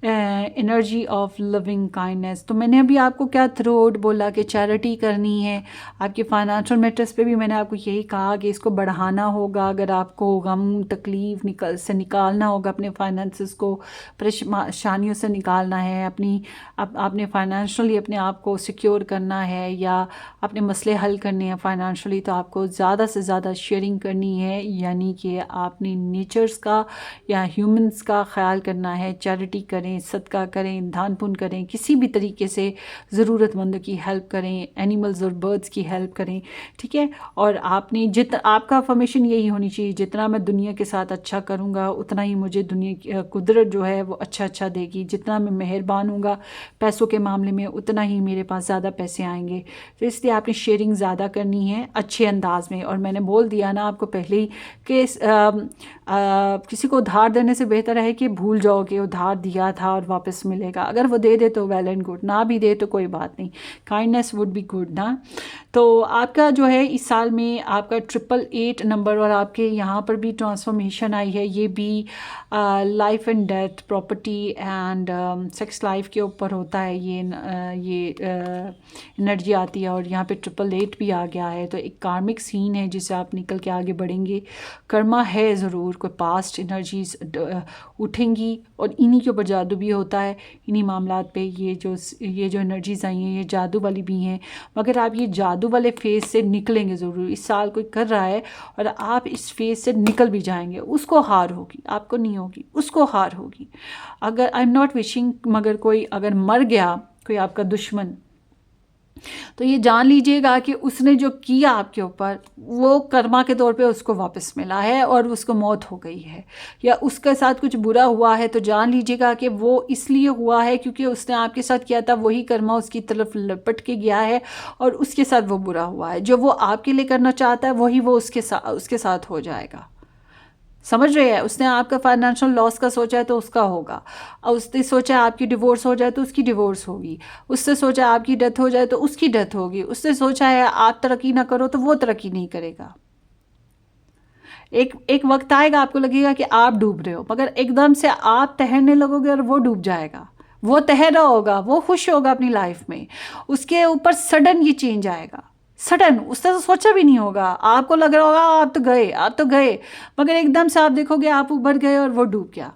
energy of living kindness. तो मैंने अभी आपको क्या थ्रू आउट बोला कि चैरिटी करनी है। आपके फाइनेंशियल मैटर्स पे भी मैंने आपको यही कहा कि इसको बढ़ाना होगा। अगर आपको गम तकलीफ निकालना होगा, अपने फाइनेंसेस को परेशानियों से निकालना है, आपने फाइनेंशियली अपने आप को सिक्योर करना है, या अपने मसले हल करने हैं फाइनेंशियली, तो आपको ज़्यादा से ज़्यादा शेयरिंग करनी है, यानी कि आपने नेचर्स का या ह्यूमंस का ख्याल करना है। चैरिटी करें, करें, सदका करें, दान पुण्य करें, किसी भी तरीके से ज़रूरतमंदों की हेल्प करें, एनिमल्स और बर्ड्स की हेल्प करें, ठीक है। और आपने आपका अफर्मेशन यही होनी चाहिए, जितना मैं दुनिया के साथ अच्छा करूँगा उतना ही मुझे दुनिया की कुदरत जो है वो अच्छा देगी। जितना मैं मेहरबान हूँगा पैसों के मामले में उतना ही मेरे पास ज़्यादा पैसे आएंगे। तो इसलिए आपने शेयरिंग ज़्यादा करनी है अच्छे अंदाज में। और मैंने बोल दिया ना आपको पहले ही कि किसी को उधार देने से बेहतर है कि भूल जाओ कि उधार दिया था और वापस मिलेगा। अगर वो दे दे तो वेल एंड गुड, ना भी दे तो कोई बात नहीं, काइंडनेस वुड बी गुड ना। तो आपका जो है इस साल में आपका 888 नंबर और आपके यहाँ पर भी ट्रांसफॉर्मेशन आई है। ये भी life and death, property and sex life के ऊपर होता है। ये एनर्जी आती है और यहाँ पे 888 भी आ गया है। तो एक कार्मिक सीन है जिसे आप निकल के आगे बढ़ेंगे। कर्मा है ज़रूर, कोई पास्ट एनर्जीज उठेंगी और इन्हीं के ऊपर जादू भी होता है। इन्हीं मामलात पे ये जो एनर्जीज आई हैं ये जादू वाली भी हैं। मगर आप ये जादू वाले फेज से निकलेंगे ज़रूर। इस साल कोई कर रहा है और आप इस फेज से निकल भी जाएंगे। उसको हार होगी, आपको नहीं होगी, उसको हार होगी। अगर आई एम नॉट विशिंग, मगर कोई अगर मर गया, कोई आपका दुश्मन, तो ये जान लीजिएगा कि उसने जो किया आपके ऊपर वो कर्मा के तौर पे उसको वापस मिला है और उसको मौत हो गई है। या उसके साथ कुछ बुरा हुआ है तो जान लीजिएगा कि वो इसलिए हुआ है क्योंकि उसने आपके साथ किया था, वही कर्मा उसकी तरफ लपट के गया है और उसके साथ वो बुरा हुआ है। जो वो आपके लिए करना चाहता है वही वो उसके साथ हो जाएगा। समझ रहे हैं? उसने आपका फाइनेंशियल लॉस का सोचा है तो उसका होगा, और उसने सोचा है आपकी डिवोर्स हो जाए तो उसकी डिवोर्स होगी, उसने सोचा है आपकी डेथ हो जाए तो उसकी डेथ होगी, उसने सोचा है आप तरक्की ना करो तो वो तरक्की नहीं करेगा। एक वक्त आएगा आपको लगेगा कि आप डूब रहे हो, मगर एकदम से आप तैरने लगोगे और वो डूब जाएगा। वो तैर रहा होगा, वो खुश होगा अपनी लाइफ में, उसके ऊपर सडन ये चेंज आएगा। सडन, उसने तो सोचा भी नहीं होगा। आपको लग रहा होगा आप तो गए, मगर एकदम से आप देखोगे आप उभर गए और वो डूब गया,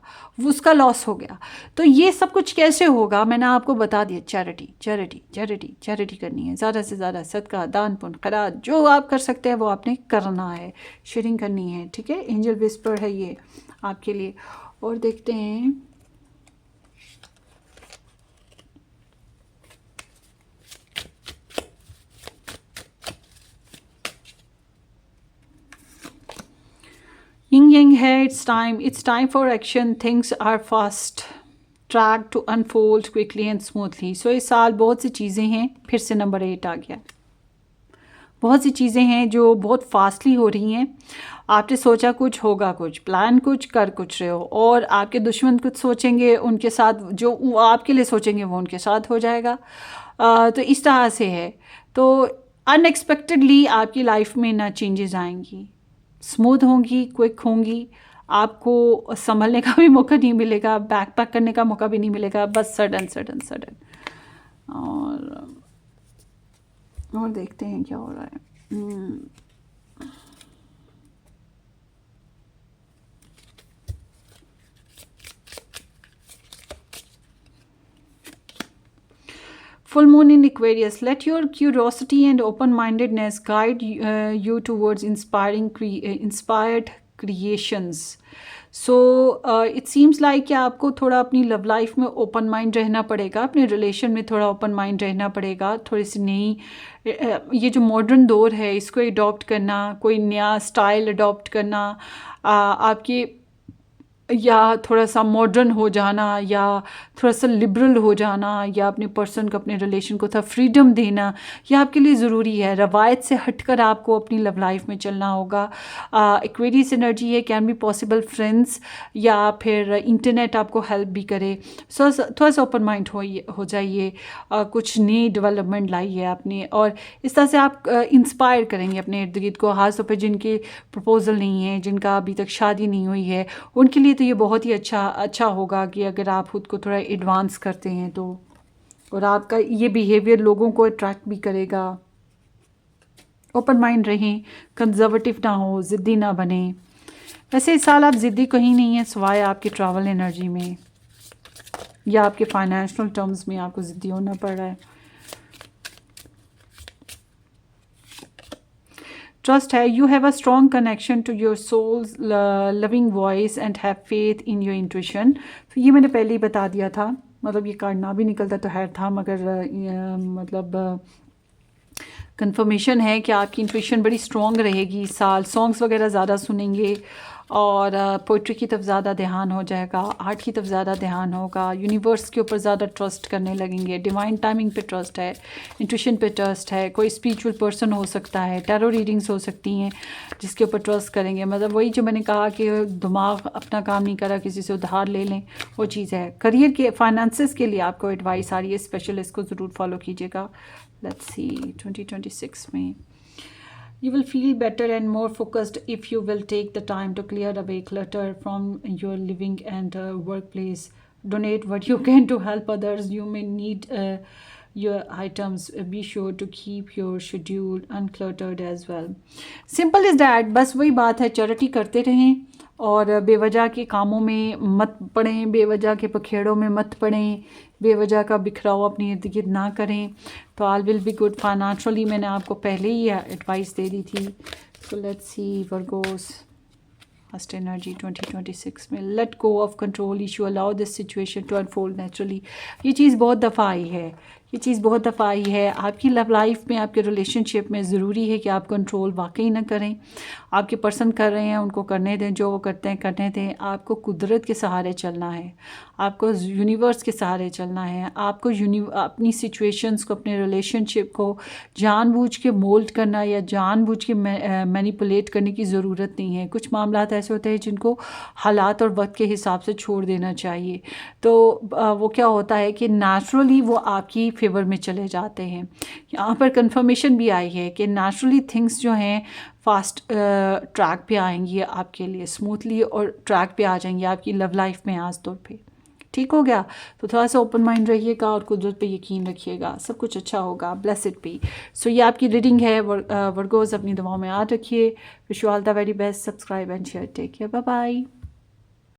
उसका लॉस हो गया। तो ये सब कुछ कैसे होगा मैंने आपको बता दिया। चैरिटी चैरिटी चैरिटी चैरिटी करनी है, ज़्यादा से ज़्यादा सदका, दान पुण्य, खैरात जो आप कर सकते हैं वो आपने करना है, शेयरिंग करनी है, ठीक है। एंजल विस्पर है ये आपके लिए। और देखते हैं यिंग यंग है। It's time for action, things are fast track to unfold quickly and smoothly. So इस साल बहुत सी चीज़ें हैं, फिर से नंबर 8 आ गया। बहुत सी चीज़ें हैं जो बहुत फास्टली हो रही हैं। आपने सोचा कुछ होगा, कुछ प्लान कुछ कर कुछ रहे हो, और आपके दुश्मन कुछ सोचेंगे, उनके साथ जो वो आपके लिए सोचेंगे वो उनके साथ हो जाएगा। तो इस तरह से है। तो अनएक्सपेक्टेडली आपकी लाइफ में ना चेंजेस आएंगी, स्मूथ होंगी, क्विक होंगी। आपको संभलने का भी मौका नहीं मिलेगा, बैक पैक करने का मौका भी नहीं मिलेगा, बस सडन सडन सडन। और देखते हैं क्या हो रहा है। Full moon in Aquarius. Let your curiosity and open-mindedness guide you towards inspired creations. So it seems like कि आपको थोड़ा अपनी लव लाइफ में ओपन माइंड रहना पड़ेगा, अपने रिलेशन में थोड़ा ओपन माइंड रहना पड़ेगा। थोड़ी सी नई ये जो मॉडर्न दौर है इसको अडॉप्ट करना, कोई नया स्टाइल अडॉप्ट करना, आपकी या थोड़ा सा मॉडर्न हो जाना, या थोड़ा सा लिबरल हो जाना, या अपने पर्सन को, अपने रिलेशन को थोड़ा फ्रीडम देना, यह आपके लिए ज़रूरी है। रवायत से हटकर आपको अपनी लव लाइफ में चलना होगा। एक्वेरियस एनर्जी है, कैन बी पॉसिबल फ्रेंड्स या फिर इंटरनेट आपको हेल्प भी करे। सो थोड़ा सा ओपन माइंड हो जाइए, कुछ नई डेवलपमेंट लाइए अपने, और इस तरह से आप इंस्पायर करेंगे अपने इर्द गिर्द को। खास तौर पर जिनके प्रपोजल नहीं है, जिनका अभी तक शादी नहीं हुई है, उनके लिए तो ये बहुत ही अच्छा होगा कि अगर आप खुद को थोड़ा एडवांस करते हैं तो। और आपका ये बिहेवियर लोगों को अट्रैक्ट भी करेगा। ओपन माइंड रहें, कंजर्वेटिव ना हो, ज़िद्दी ना बने। वैसे इस साल आप ज़िद्दी कहीं नहीं है सिवाय आपके ट्रैवल एनर्जी में या आपके फाइनेंशियल टर्म्स में आपको ज़िद्दी होना पड़ रहा है। ट्रस्ट है, you have a strong connection to your soul's loving voice and have faith in your intuition. तो ये मैंने पहले ही बता दिया था, मतलब ये कार्ड ना भी निकलता तो खैर था, मगर मतलब कंफर्मेशन है कि आपकी इंट्यूशन बड़ी स्ट्रॉन्ग रहेगी इस साल। सॉन्ग्स वगैरह ज़्यादा सुनेंगे और पोइट्री की तरफ ज़्यादा ध्यान हो जाएगा, आर्ट की तरफ ज़्यादा ध्यान होगा, यूनिवर्स के ऊपर ज़्यादा ट्रस्ट करने लगेंगे, डिवाइन टाइमिंग पे ट्रस्ट है, इंट्यूशन पे ट्रस्ट है, कोई स्पिरिचुअल पर्सन हो सकता है, टैरो रीडिंग्स हो सकती हैं जिसके ऊपर ट्रस्ट करेंगे। मतलब वही जो मैंने कहा कि दिमाग अपना काम नहीं करा, किसी से उधार ले लें, वो चीज़ है। करियर के फाइनेंसेस के लिए आपको एडवाइस आ रही है स्पेशल, इसको ज़रूर फॉलो कीजिएगा। लेट्स सी 2026 में you will feel better and more focused if you will take the time to clear away clutter from your living and workplace. Donate what you can to help others. You may need your items. Be sure to keep your schedule uncluttered as well. Simple is that. बस वही बात है, charity करते रहें और बेवजह के कामों में मत पड़ें, बेवजह के पखेड़ों में मत पड़ें, बेवजह का बिखराव अपनी इर्द गिर्द ना करें, तो all will be good. Financially मैंने आपको पहले ही एडवाइस दे दी थी। So let's see Virgo's first energy 2026 में। Let go of control issue, allow this situation to unfold naturally. ये चीज़ बहुत दफ़ा आई है, ये चीज़ बहुत दफ़ा आई है आपकी लव लाइफ में, आपके रिलेशनशिप में। ज़रूरी है कि आप कंट्रोल वाकई ना करें। आपके पर्सन कर रहे हैं, उनको करने दें, जो वो करते हैं करने दें। आपको कुदरत के सहारे चलना है, आपको यूनिवर्स के सहारे चलना है, आपको अपनी सिचुएशंस को, अपने रिलेशनशिप को जानबूझ के मोल्ड करना या जानबूझ के मैनिपुलेट करने की ज़रूरत नहीं है। कुछ मामला ऐसे होते हैं जिनको हालात और वक्त के हिसाब से छोड़ देना चाहिए। तो वो क्या होता है कि नेचुरली वो आपकी फेवर में चले जाते हैं। यहाँ पर कंफर्मेशन भी आई है कि नेचुरली थिंग्स जो हैं फास्ट ट्रैक पे आएंगी आपके लिए, स्मूथली और ट्रैक पे आ जाएंगी आपकी लव लाइफ में आज तौर पे। ठीक हो गया? तो थोड़ा सा ओपन माइंड रहिएगा और कुदरत पे यकीन रखिएगा, सब कुछ अच्छा होगा। Blessed B. सो ये आपकी रीडिंग है। वर्गोस अपनी दुआओं में याद रखिए। Wish you all the very best. Subscribe and share. Take care. Bye bye.